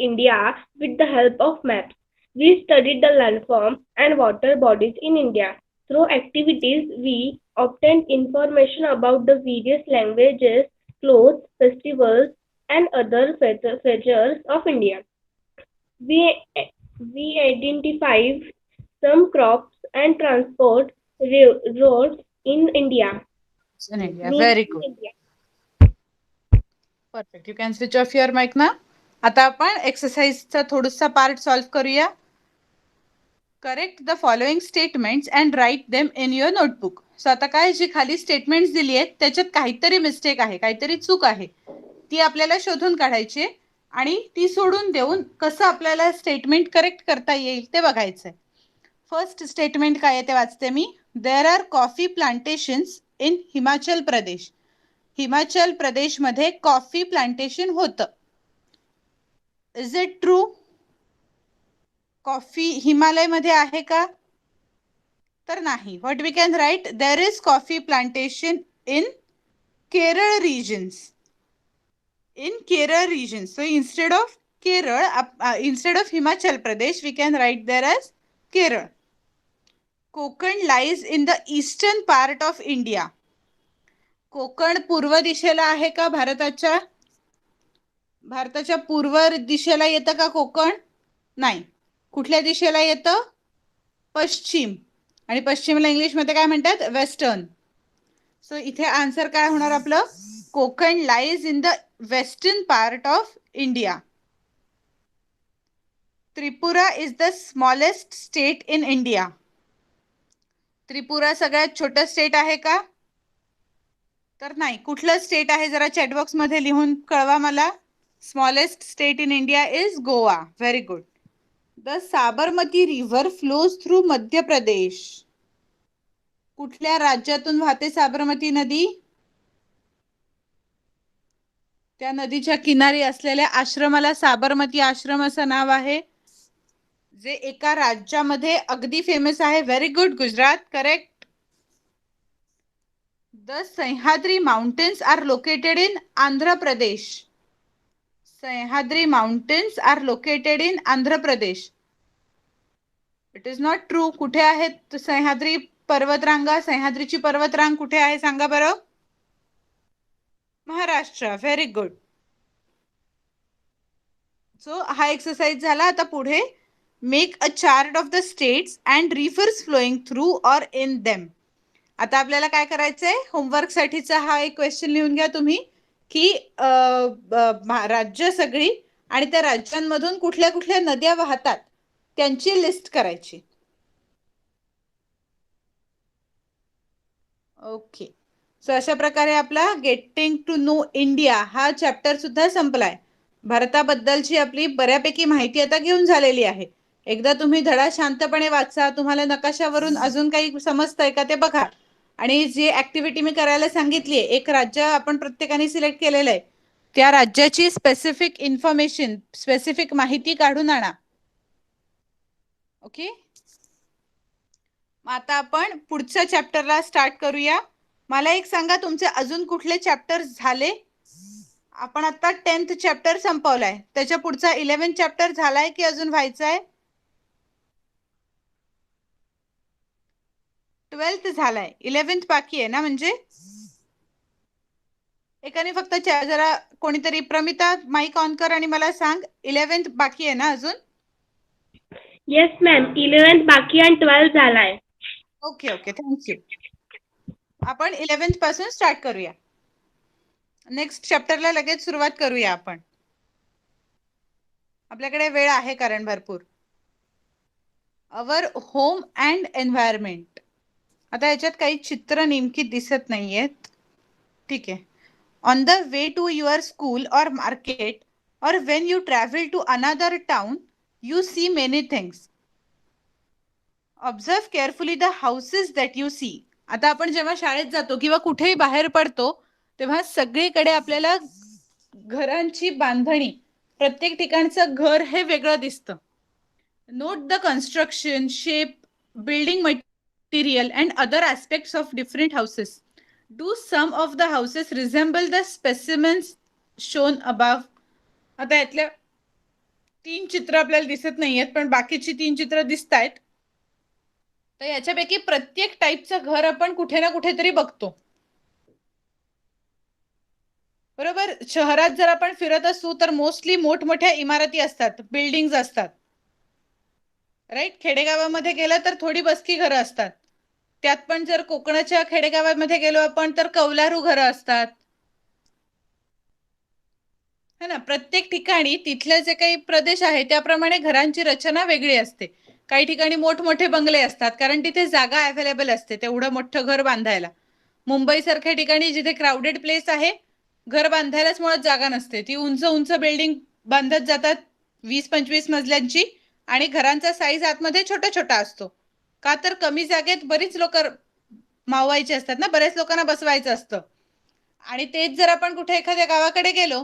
India with the help of maps. We studied the landform and water bodies in India. Through activities, we obtained information about the various languages, clothes, festivals, and other features of India. We identified some crops and transport roads in India. In India. Very good. India. Perfect. You can switch off your mic now. आता आपण एक्सरसाइजचा थोडासा part solve करूया. Correct the following statements and write them in your notebook. So आता काय जी खाली statements दिली आहेत त्याच्यात काहीतरी मिस्टेक आहे, काहीतरी चूक आहे, ती आपल्याला शोधून काढायची आणि ती सोडून देऊन कसं आपल्याला स्टेटमेंट करेक्ट करता येईल ते बघायचंय. फर्स्ट स्टेटमेंट काय आहे ते वाचते मी. There are coffee plantations in Himachal Pradesh. Himachal Pradesh मध्ये कॉफी प्लांटेशन होतं. Is it true? Coffee Himalaya मध्ये आहे का? तर नाही. What we can write? There is coffee plantation in Kerala regions. In Kerala regions. So instead of Kerala, instead of Himachal Pradesh, we can write there as Kerala. Konkan lies in the eastern part of India. Konkan पूर्व दिशेला आहे का भारताच्या? भारताच्या पूर्व दिशेला येतं का कोकण? नाही. कुठल्या दिशेला येतं? पश्चिम. आणि पश्चिमला इंग्लिशमध्ये काय म्हणतात? वेस्टर्न. सो इथे आन्सर काय होणार आपलं? Konkan lies in the western part of India. Tripura is the smallest state in India. Tripura सगळ्यात छोटं स्टेट आहे का? तर नाही. कुठलं स्टेट आहे जरा चॅटबॉक्स मध्ये लिहून कळवा मला. Smallest state in India is Goa. Very good. The Sabarmati river flows through Madhya Pradesh. कुठल्या राज्यातून वाहते साबरमती नदी? त्या नदीच्या किनारी असलेल्या आश्रमाला साबरमती आश्रम असं नाव आहे, जे एका राज्यामध्ये अगदी फेमस आहे. Very good Gujarat. Correct. The Sahyadri mountains are located in Andhra Pradesh. Sahyadri mountains are located in Andhra Pradesh. It is not true. कुठे आहेत सह्याद्री पर्वतरांगा? सह्याद्रीची पर्वतरांग कुठे आहे सांगा बरं? महाराष्ट्र. Very good. सो हा एक्सरसाइज झाला. आता पुढे make a chart of the states and rivers flowing through or in them. आता आपल्याला काय करायचंय? होमवर्क साठीचा हा एक क्वेश्चन लिहून घ्या तुम्ही, की राज्य सगळी आणि त्या राज्यांमधून कुठल्या कुठल्या नद्या वाहतात त्यांची लिस्ट करायची. ओके. सो अशा प्रकारे आपला गेटिंग टू नो इंडिया हा चॅप्टर सुद्धा संपलाय. भारताबद्दलची आपली बऱ्यापैकी माहिती आता घेऊन झालेली आहे. एकदा तुम्ही धडा शांतपणे वाचा. तुम्हाला नकाशावरून अजून काही समजतंय का ते बघा. आणि जी ऍक्टिव्हिटी मी करायला सांगितली आहे, एक राज्य आपण प्रत्येकाने सिलेक्ट केलेलं आहे, त्या राज्याची स्पेसिफिक इन्फॉर्मेशन, स्पेसिफिक माहिती काढून आणा. ओके. आता आपण पुढच्या चॅप्टरला स्टार्ट करूया. मला एक सांगा, तुमचे अजून कुठले चॅप्टर झाले? आपण आता 10th चॅप्टर संपवलाय. त्याच्या पुढचा 11th चॅप्टर झालाय की अजून व्हायचा आहे? 12th झालाय. 11th बाकी आहे ना? म्हणजे एकाने फक्त जरा कोणीतरी, प्रमिता माईक ऑन कर आणि मला सांग, 11th बाकी आहे ना अजून? Yes ma'am. 11th बाकी आणि 12th झालाय. Okay okay, thank you. आपण 11th पासून स्टार्ट करूया. नेक्स्ट चॅप्टरला लगेच सुरुवात करूया आपण. आपल्याकडे वेळ आहे कारण भरपूर. Our home and environment. आता याच्यात काही चित्र नेमकी दिसत नाहीयेत. ठीक आहे. On the way to your school और मार्केट और when you travel to another town you see many things. Observe carefully the houses that you see. आता आपण जेव्हा शाळेत जातो किंवा कुठेही बाहेर पडतो तेव्हा सगळीकडे आपल्याला घरांची बांधणी, प्रत्येक ठिकाणचं घर हे वेगळं दिसतं. Note the construction, shape, building material and other aspects of different houses. Do some of the houses resemble the specimens shown above. आता यातल्या 3 चित्र आपल्याला दिसत नाहीयेत, पण बाकीची 3 चित्र दिसत आहेत. तर याच्यापैकी प्रत्येक टाईपचं घर आपण कुठे ना कुठेतरी बघतो, बरोबर. शहरात जर आपण फिरत असू तर मोस्टली मोठमोठ्या इमारती असतात, बिल्डिंग्स असतात, राईट. खेडेगावामध्ये गेलं तर थोडी बसकी घरं असतात. त्यात पण जर कोकणाच्या खेडेगावामध्ये गेलो आपण तर कौलारू घरं असतात, है ना. प्रत्येक ठिकाणी तिथले जे काही प्रदेश आहे त्याप्रमाणे घरांची रचना वेगळी असते. काही ठिकाणी मोठमोठे बंगले असतात कारण तिथे जागा अवेलेबल असते तेवढं मोठं घर बांधायला. मुंबई सारख्या ठिकाणी जिथे क्राऊडेड प्लेस आहे, घर बांधायलाच मुळात जागा नसते. ती उंच उंच बिल्डिंग बांधत जातात 20-25 मजल्यांची, आणि घरांचा साईज आतमध्ये छोटा छोटा असतो. का तर कमी जागेत बरीच लोक मावायचे असतात ना, बऱ्याच लोकांना बसवायचं असतं. आणि तेच जर आपण कुठे एखाद्या गावाकडे गेलो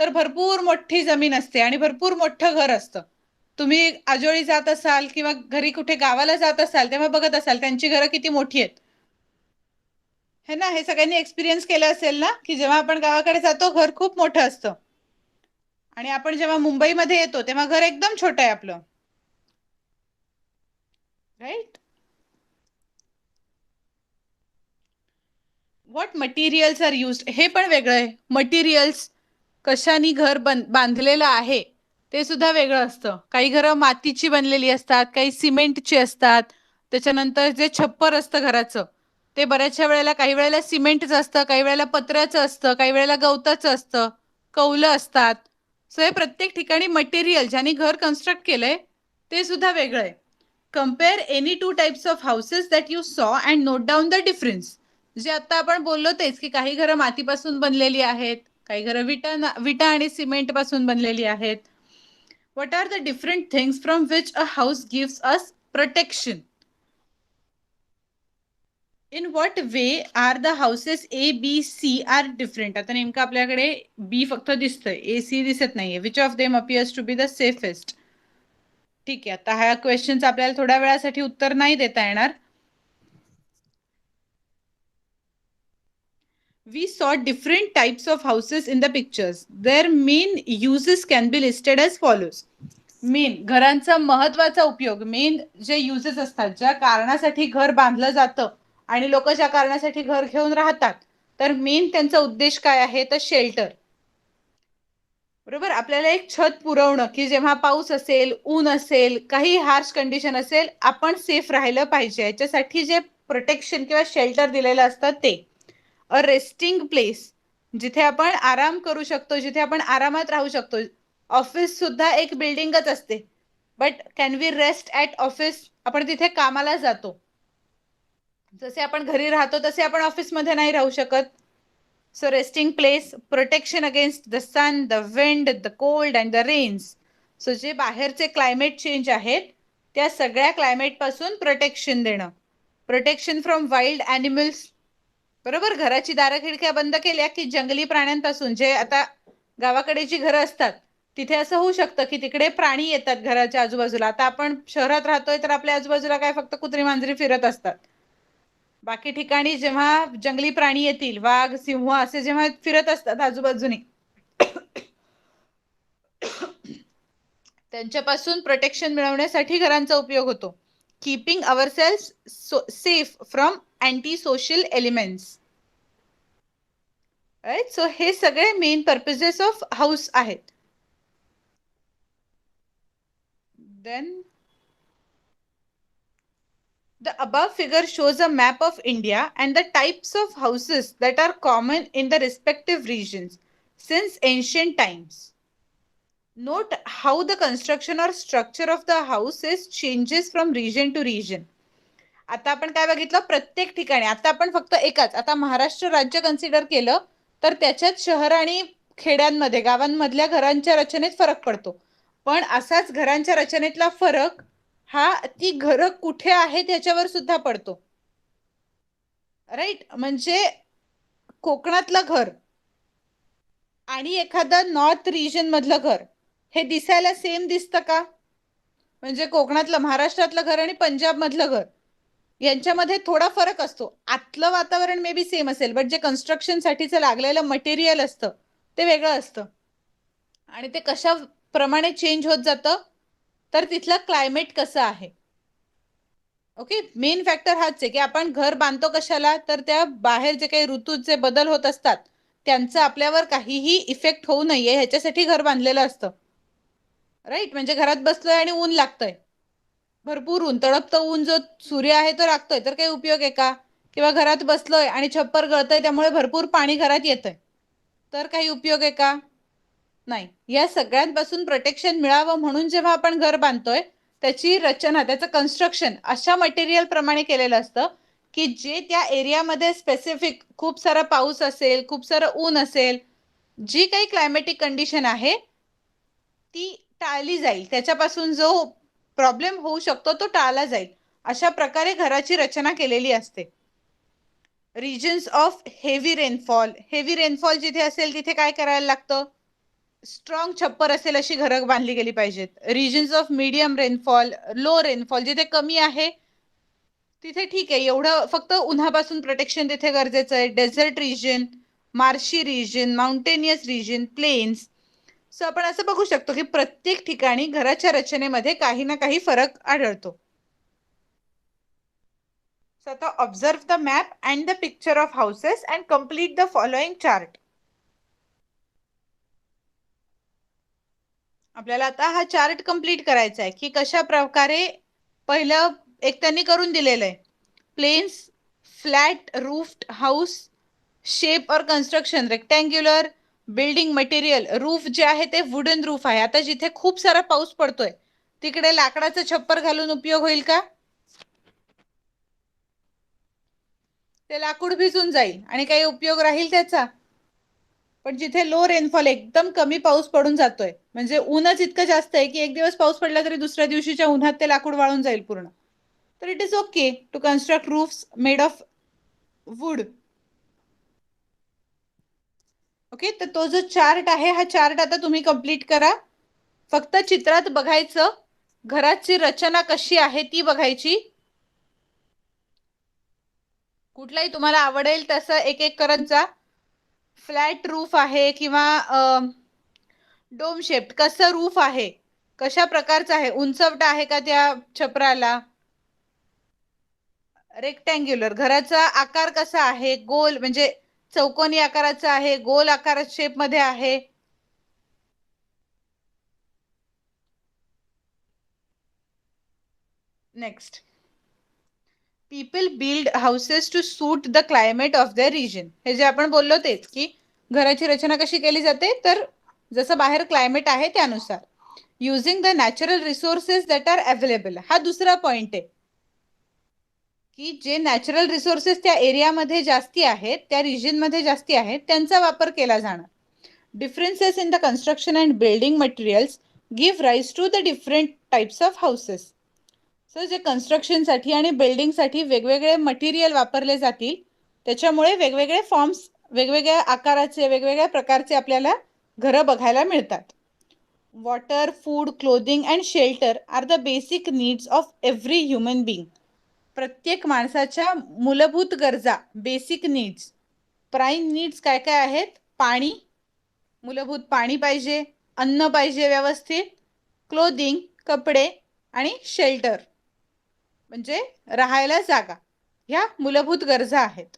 तर भरपूर मोठी जमीन असते आणि भरपूर मोठं घर असतं. तुम्ही आजोळी जात असाल किंवा घरी कुठे गावाला जात असाल तेव्हा बघत असाल त्यांची घरं किती मोठी आहेत, है ना. हे सगळ्यांनी एक्सपिरियन्स केलं असेल ना, की जेव्हा आपण गावाकडे जातो घर खूप मोठं असतं आणि आपण जेव्हा मुंबईमध्ये येतो तेव्हा घर एकदम छोटं आहे आपलं, right. What materials are used, हे पण वेगळं आहे. मटेरियल्स, कशाने घर बांधलेलं आहे ते सुद्धा वेगळं असतं. काही घरं मातीची बनलेली असतात, काही सिमेंटची असतात. त्याच्यानंतर जे छप्पर असतं घराचं, ते बऱ्याचशा वेळेला, काही वेळेला सिमेंटचं असतं, काही वेळेला पत्र्याचं असतं, काही वेळेला गवताचं असतं, कौलं असतात. सो हे प्रत्येक ठिकाणी मटेरियल ज्याने घर कन्स्ट्रक्ट केलंय ते सुद्धा वेगळं आहे. Compare any two types of houses that you saw and note down the difference. जे आता आपण बोललो तेच, की काही घरं मातीपासून बनलेली आहेत, काही घरं विटा आणि सिमेंट पासून बनलेली आहेत. What are the different things from which a house gives us protection? In what way are the houses A B C are different? आता नेमकं आपल्याकडे बी फक्त दिसतंय, ए सी दिसत नाहीये. Which of them appears to be the safest? ठीक आहे, आता ह्या क्वेश्चनचं आपल्याला थोड्या वेळासाठी उत्तर नाही देता येणार. We saw different types of houses in the pictures. Their main uses can be listed as follows. Main घरांचा महत्वाचा उपयोग, मेन जे युजेस असतात, ज्या कारणासाठी घर बांधलं जातं आणि लोक ज्या कारणासाठी घर घेऊन राहतात, तर मेन त्यांचा उद्देश काय आहे? तर शेल्टर. बरोबर, आपल्याला एक छत पुरवणं, की जेव्हा पाऊस असेल, ऊन असेल, काही हार्श कंडिशन असेल, आपण सेफ राहिलं पाहिजे, याच्यासाठी जे प्रोटेक्शन किंवा शेल्टर दिलेलं असतं ते. अ रेस्टिंग प्लेस, जिथे आपण आराम करू शकतो, जिथे आपण आरामात राहू शकतो. ऑफिस सुद्धा एक बिल्डिंगच असते, but can we rest at office? आपण तिथे कामाला जातो. जसे आपण घरी राहतो तसे आपण ऑफिसमध्ये नाही राहू शकत. So resting place, protection against the sun, the wind, the cold and the rains. सो जे बाहेरचे क्लायमेट चेंज आहेत त्या सगळ्या क्लायमेट पासून प्रोटेक्शन देणं. Protection from wild animals. बरोबर, घराची दारं खिडक्या बंद केल्या की जंगली प्राण्यांपासून, जे आता गावाकडे जी घरं असतात तिथे असं होऊ शकतं की तिकडे प्राणी येतात घराच्या आजूबाजूला. आता आपण शहरात राहतोय तर आपल्या आजूबाजूला काय फक्त कुत्री मांजरी फिरत असतात. बाकी ठिकाणी जेव्हा जंगली प्राणी येतील, वाघ, सिंह असे जेव्हा फिरत असतात आजूबाजूने, त्यांच्यापासून प्रोटेक्शन मिळवण्यासाठी घरांचा उपयोग होतो. Keeping ourselves safe from anti social elements. Right, so हे सगळे मेन पर्पजेस ऑफ हाऊस आहेत. Then the above figure shows a map of India and the types of houses that are common in the respective regions since ancient times. Note how the construction or structure of the houses changes from region to region. आता आपण काय बघितलं? प्रत्येक ठिकाणी, आता आपण फक्त एकाच, आता महाराष्ट्र राज्य कन्सिडर केलं तर त्याच्यात शहर आणि खेड्यांमध्ये, गावांमधल्या घरांच्या रचनेत फरक पडतो. पण असाच घरांच्या रचनेतला फरक हा ती घरं कुठे आहेत याच्यावर सुद्धा पडतो. राईट, म्हणजे कोकणातलं घर आणि एखादं नॉर्थ रिजन मधलं घर हे दिसायला सेम दिसतं का? म्हणजे कोकणातलं, महाराष्ट्रातलं घर आणि पंजाब मधलं घर यांच्यामध्ये थोडा फरक असतो. आतलं वातावरण मे बी सेम असेल, बट जे कन्स्ट्रक्शन साठीचं लागलेलं मटेरियल असतं ते वेगळं असतं. आणि ते कशा प्रमाणे चेंज होत जातं? तर तिथलं क्लायमेट कसं आहे. ओके, मेन फॅक्टर हाच आहे की आपण घर बांधतो कशाला? तर त्या बाहेर जे काही ऋतूत जे बदल होत असतात त्यांचा आपल्यावर काहीही इफेक्ट होऊ नये ह्याच्यासाठी घर बांधलेलं असतं. राईट, म्हणजे घरात बसलोय आणि ऊन लागतंय, भरपूर ऊन, तडकतं ऊन, जो सूर्य आहे तो लागतोय, तर काही उपयोग आहे का? किंवा घरात बसलोय आणि छप्पर गळतंय त्यामुळे भरपूर पाणी घरात येतंय, तर काही उपयोग आहे का? नाही. या सगळ्यांपासून प्रोटेक्शन मिळावं म्हणून जेव्हा आपण घर बांधतोय त्याची रचना, त्याचं कन्स्ट्रक्शन अशा मटेरियल प्रमाणे केलेलं असतं की जे त्या एरियामध्ये स्पेसिफिक, खूप सारा पाऊस असेल, खूप सारं ऊन असेल, जी काही क्लायमेटिक कंडिशन आहे ती टाळली जाईल, त्याच्यापासून जो प्रॉब्लेम होऊ शकतो तो टाळला जाईल, अशा प्रकारे घराची रचना केलेली असते. Regions of heavy rainfall. Heavy rainfall जिथे असेल तिथे काय करायला लागतं? स्ट्रॉंग छप्पर असेल अशी घरं बांधली गेली पाहिजेत. Regions of medium rainfall, low rainfall, जिथे कमी आहे तिथे ठीक आहे, एवढं फक्त उन्हापासून प्रोटेक्शन तिथे गरजेचं आहे. Desert region, marshy region, mountainous region, plains. So आपण असं बघू शकतो की प्रत्येक ठिकाणी घराच्या रचनेमध्ये काही ना काही फरक आढळतो. So आता observe the map and the picture of houses and complete the following chart. आपल्याला आता हा चार्ट कंप्लीट करायचा आहे की कशा प्रकारे पहिलं एक त्यांनी करून दिलेलं आहे. Plains, flat roofed house, shape और construction rectangular, building material, roof जे आहे ते वुडन रूफ आहे. आता जिथे खूप सारा पाऊस पडतोय तिकडे लाकडाचं छप्पर घालून उपयोग होईल का? ते लाकूड भिजून जाईल आणि काही उपयोग राहील त्याचा? पण जिथे लो रेनफॉल, एकदम कमी पाऊस पडून जातोय, म्हणजे ऊनच इतकं जास्त आहे की एक दिवस पाऊस पडला तरी दुसऱ्या दिवशीच्या उन्हात ते लाकूड वाळून जाईल पूर्ण, तर it is okay to construct roofs made of wood. Okay, तर तो जो चार्ट आहे हा चार्ट आता तुम्ही कंप्लीट करा. फक्त चित्रात बघायचं, घराची रचना कशी आहे ती बघायची. कुठलाही तुम्हाला आवडेल तसं एक एक करत जा. फ्लॅट रूफ आहे किंवा डोम शेप, कसं रूफ आहे, कशा प्रकारचं आहे, उंचवट आहे का त्या छपराला, रेक्टँग्युलर घराचा आकार कसा आहे, गोल म्हणजे चौकोनी आकाराचा आहे, गोल आकार शेप मध्ये आहे. Next, people build houses to suit the climate of their region. हे जे आपण बोललो तेच की घराची रचना कशी केली जाते, तर जसं बाहेर क्लायमेट आहे त्यानुसार. Using the natural resources that are available, हा दुसरा पॉइंट आहे की जे नॅचरल रिसोर्सेस त्या एरियामध्ये जास्ती आहेत, त्या रिजनमध्ये जास्ती आहेत, त्यांचा वापर केला जाणार. Differences in the construction and building materials give rise to the different types of houses. So जे कन्स्ट्रक्शनसाठी आणि बिल्डिंगसाठी वेगवेगळे मटेरियल वापरले जातील, त्याच्यामुळे वेगवेगळे फॉर्म्स, वेगवेगळ्या आकाराचे, वेगवेगळ्या प्रकारचे आपल्याला घरं बघायला मिळतात. Water, food, clothing and shelter are the basic needs of every human being. प्रत्येक माणसाच्या मूलभूत गरजा, बेसिक नीड्स. प्राईम नीड्स काय काय आहेत? पाणी, मूलभूत पाणी पाहिजे, अन्न पाहिजे व्यवस्थित, क्लोथिंग कपडे, आणि शेल्टर म्हणजे राहायला जागा. ह्या मूलभूत गरजा आहेत.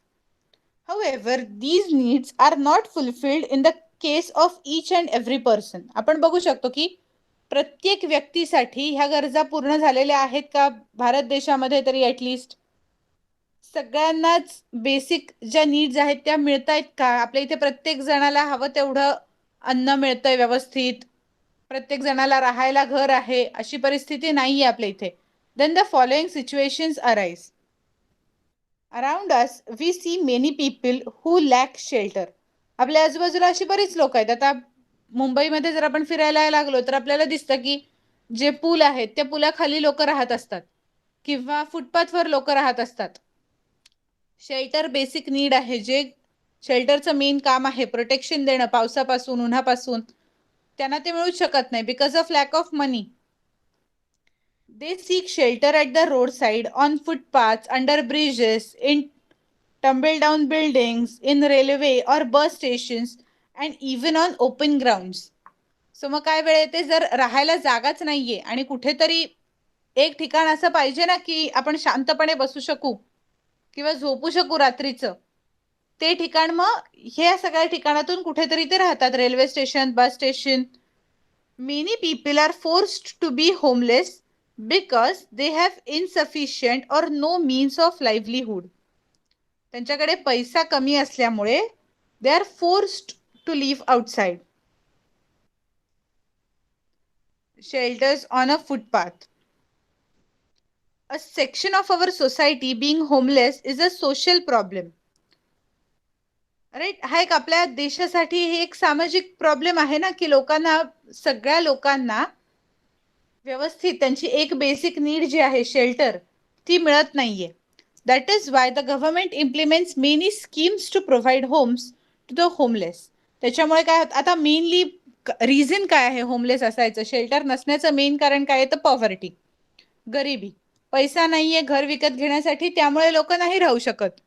However, these needs are not fulfilled in the case of each and every person. आपण बघू शकतो की प्रत्येक व्यक्तीसाठी ह्या गरजा पूर्ण झालेल्या आहेत का भारत देशामध्ये तरी? ॲटलिस्ट सगळ्यांनाच बेसिक ज्या नीड्स आहेत त्या मिळतायत का? आपल्या इथे प्रत्येक जणाला हवं तेवढं अन्न मिळतंय व्यवस्थित, प्रत्येक जणाला राहायला घर आहे, अशी परिस्थिती नाहीये आपल्या इथे. Then the following situations arise. Around us we see many people who lack shelter. आपल्या आजूबाजूला अशी बरीच लोक आहेत. आता मुंबईमध्ये जर आपण फिरायला लागलो तर आपल्याला दिसतं की जे पूल आहेत त्या पुलाखाली लोक राहत असतात किंवा फुटपाथवर लोक राहत असतात. शेल्टर बेसिक नीड आहे, जे शेल्टरचं मेन काम आहे प्रोटेक्शन देणं पावसापासून, उन्हापासून. त्यांना ते मिळू शकत नाही because of lack of money. They seek shelter at the roadside, on footpaths, under bridges, in tumble down buildings, in railway or bus stations, and even on open grounds. So मग काय वेळ येते, जर राहायला जागाच नाहीये आणि कुठेतरी एक ठिकाण असं पाहिजे ना की आपण शांतपणे बसू शकू किंवा झोपू शकू रात्रीचं, ते ठिकाण मग ह्या सगळ्या ठिकाणातून कुठेतरी ते राहतात. Railway station, bus station. Many people are forced to be homeless because they have insufficient or no means of livelihood. त्यांच्याकडे पैसा कमी असल्यामुळे they are forced to live outside. Shelters on a footpath. A section of our society being homeless is a social problem. Right, हा एक आपल्या देशासाठी हे एक सामाजिक प्रॉब्लेम आहे ना की लोकांना, सगळ्या लोकांना व्यवस्थित त्यांची एक बेसिक नीड जी आहे शेल्टर, ती मिळत नाहीये. That is why the government implements many schemes to provide homes to the homeless. त्याच्यामुळे काय होतं, आता मेनली रिझन काय आहे होमलेस असायचं, शेल्टर नसण्याचं मेन कारण काय आहे तर पॉवर्टी, गरिबी. पैसा नाहीये घर विकत घेण्यासाठी, त्यामुळे लोक नाही राहू शकत.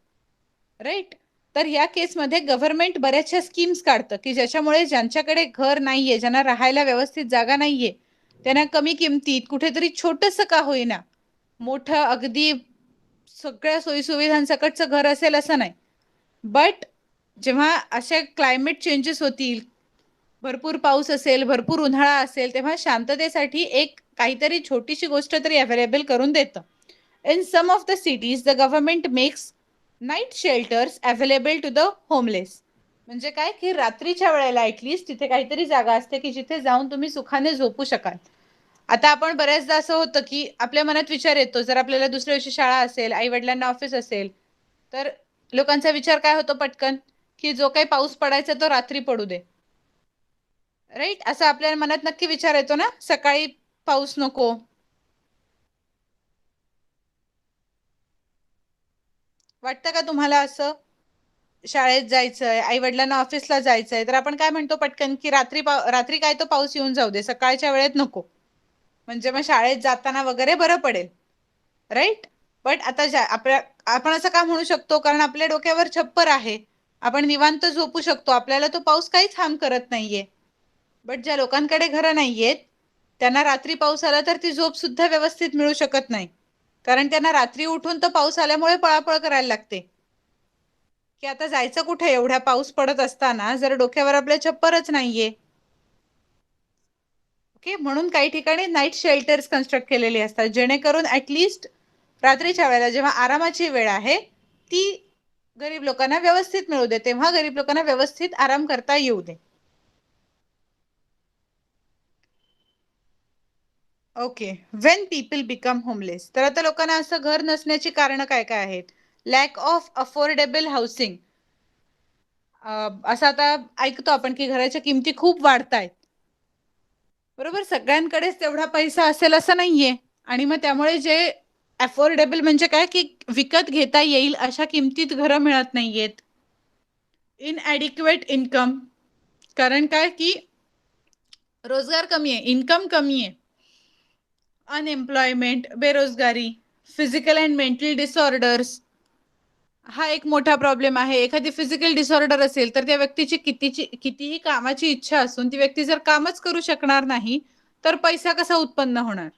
राईट, तर या केसमध्ये गव्हर्नमेंट बऱ्याचशा स्कीम्स काढतं की ज्याच्यामुळे ज्यांच्याकडे घर नाहीये, ज्यांना राहायला व्यवस्थित जागा नाहीये, त्यांना कमी किमतीत कुठेतरी छोटंसं का होईना, मोठं अगदी सगळ्या सोयीसुविधांसकटचं घर असेल असं नाही. बट जेव्हा अशा क्लायमेट चेंजेस होतील, भरपूर पाऊस असेल, भरपूर उन्हाळा असेल, तेव्हा शांततेसाठी एक काहीतरी छोटीशी गोष्ट तरी अवेलेबल करून देतं. In some of the cities the government makes night shelters available to the homeless. म्हणजे काय की रात्रीच्या वेळेला ॲटलिस्ट तिथे काहीतरी जागा असते की जिथे जाऊन तुम्ही सुखाने झोपू शकाल. आता आपण बऱ्याचदा असं होतं की आपल्या मनात विचार येतो, जर आपल्याला दुसऱ्या दिवशी शाळा असेल, आई वडिलांना ऑफिस असेल, तर लोकांचा विचार काय होतो पटकन, की जो काही पाऊस पडायचा तो रात्री पडू दे. राईट, असं आपल्या मनात नक्की विचार येतो ना, सकाळी पाऊस नको. वाटतं का तुम्हाला असं? शाळेत जायचंय, आई वडिलांना ऑफिसला जायचंय, तर आपण काय म्हणतो पटकन की रात्री काय तो पाऊस येऊन जाऊ दे, सकाळच्या वेळेत नको, म्हणजे मग शाळेत जाताना वगैरे बरं पडेल. राईट. बट आता आपण असं का म्हणू शकतो, कारण आपल्या डोक्यावर छप्पर आहे, आपण निवांत झोपू शकतो, आपल्याला तो पाऊस काहीच हार्म करत नाहीये. बट ज्या लोकांकडे घरं नाहीयेत त्यांना रात्री पाऊस आला तर ती झोप सुद्धा व्यवस्थित मिळू शकत नाही, कारण त्यांना रात्री उठून तो पाऊस आल्यामुळे पळापळ करायला लागते की आता जायचं कुठे एवढ्या पाऊस पडत असताना, जर डोक्यावर आपल्या छप्परच नाहीये. ओके, म्हणून काही ठिकाणी नाईट शेल्टर्स कन्स्ट्रक्ट केलेली असतात, जेणेकरून ऍटलिस्ट रात्रीच्या वेळेला जेव्हा आरामाची वेळ आहे ती गरीब लोकांना व्यवस्थित मिळू दे, तेव्हा गरीब लोकांना व्यवस्थित आराम करता येऊ दे. Okay, when people become homeless, तर आता लोकांना असं घर नसण्याची कारण काय काय आहेत? Lack of affordable housing. असं आता ऐकतो आपण की घराच्या किमती खूप वाढतायत, बरोबर, सगळ्यांकडेच तेवढा पैसा असेल असं नाहीये, आणि मग त्यामुळे जे अफोर्डेबल म्हणजे काय की विकत घेता येईल अशा किमतीत घरं मिळत नाहीयेत. इनॲडिक्वेट इन्कम, कारण काय की रोजगार कमी आहे, इन्कम कमी आहे. अनएम्प्लॉयमेंट, बेरोजगारी, फिजिकल अँड मेंटल डिसऑर्डर्स, हा एक मोठा प्रॉब्लेम आहे. एखादी फिजिकल डिसऑर्डर असेल तर त्या व्यक्तीची कितीही कामाची इच्छा असून ती व्यक्ती जर कामच करू शकणार नाही तर पैसा कसा उत्पन्न होणार?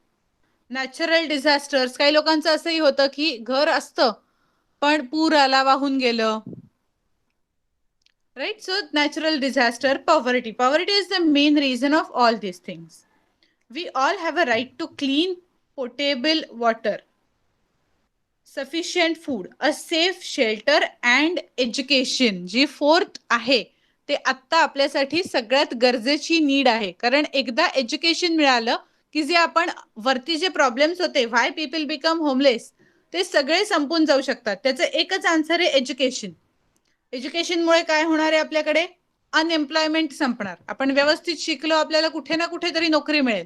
नॅचरल डिझास्टर्स, काही लोकांचं असंही होतं की घर असतं पण पूर आला, वाहून गेलं. Right, so natural disaster, poverty is the main reason of all this things. We all have a right to clean potable water, sufficient food, a safe shelter and education. जी फोर्थ आहे ते आत्ता आपल्यासाठी सगळ्यात गरजेची नीड आहे, कारण एकदा एज्युकेशन मिळालं की जे आपण वरती जे प्रॉब्लेम्स होते, व्हाय पीपल बिकम होमलेस, ते सगळे संपून जाऊ शकतात. त्याचं एकच आन्सर आहे एज्युकेशन. एज्युकेशनमुळे काय होणार आहे? आपल्याकडे अनएम्प्लॉयमेंट संपणार. आपण व्यवस्थित शिकलो, आपल्याला कुठे ना कुठेतरी नोकरी मिळेल.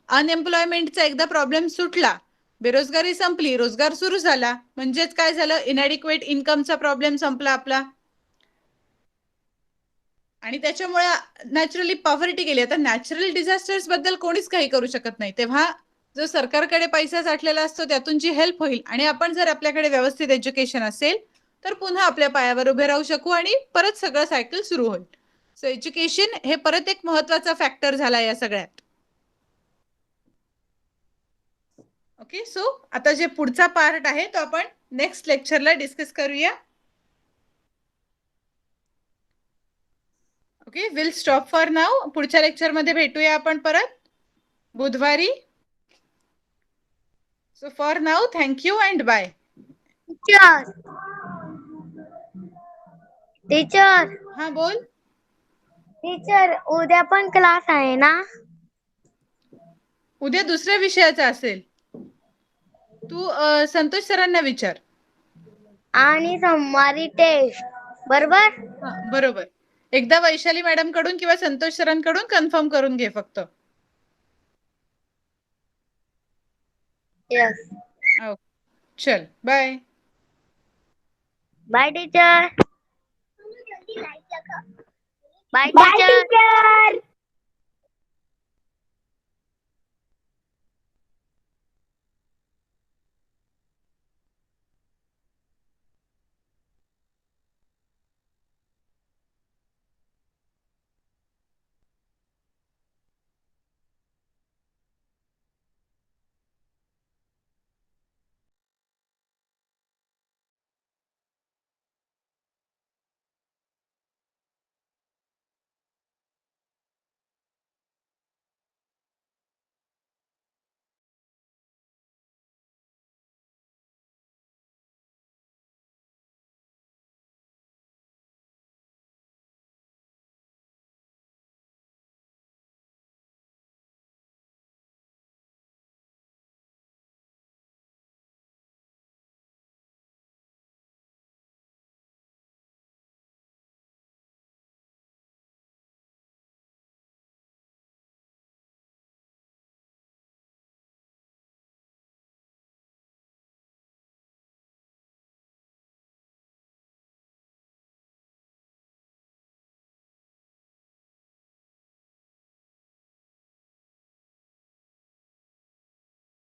अनएम्प्लॉयमेंटचा एकदा प्रॉब्लेम सुटला, बेरोजगारी संपली, रोजगार सुरू झाला, म्हणजेच काय झालं? इनॲडिक्वेट इन्कमचा प्रॉब्लेम संपला आपला, आणि त्याच्यामुळे नॅचरली पॉवर्टी गेली. आता नॅचरल डिझास्टर्स बद्दल कोणीच काही करू शकत नाही, तेव्हा जो सरकारकडे पैसा साठलेला असतो त्यातून जी हेल्प होईल, आणि आपण जर आपल्याकडे व्यवस्थित एज्युकेशन असेल तर पुन्हा आपल्या पायावर उभे राहू शकू आणि परत सगळं सायकल सुरू होईल. सो एज्युकेशन हे परत एक महत्वाचा फॅक्टर झाला या सगळ्यात. ओके, सो आता जे पुढचा पार्ट आहे तो आपण नेक्स्ट लेक्चरला डिस्कस करूया. Okay, will stop for now. पुढच्या लेक्चरमध्ये भेटूया आपण परत बुधवारी. So for now, thank you and bye. Teacher teacher हा बोल. टीचर, उद्या पण क्लास आहे ना? उद्या दुसऱ्या विषयाचा असेल, तू संतोष सरांना विचार. आणि सोमवारी टेस्ट, बरोबर? बरोबर, एकदा वैशाली मॅडम कडून किंवा संतोष सरांकडून कन्फर्म करून घे फक्त. यस. चल bye. Bye teacher. Bye Bye, teacher. teacher.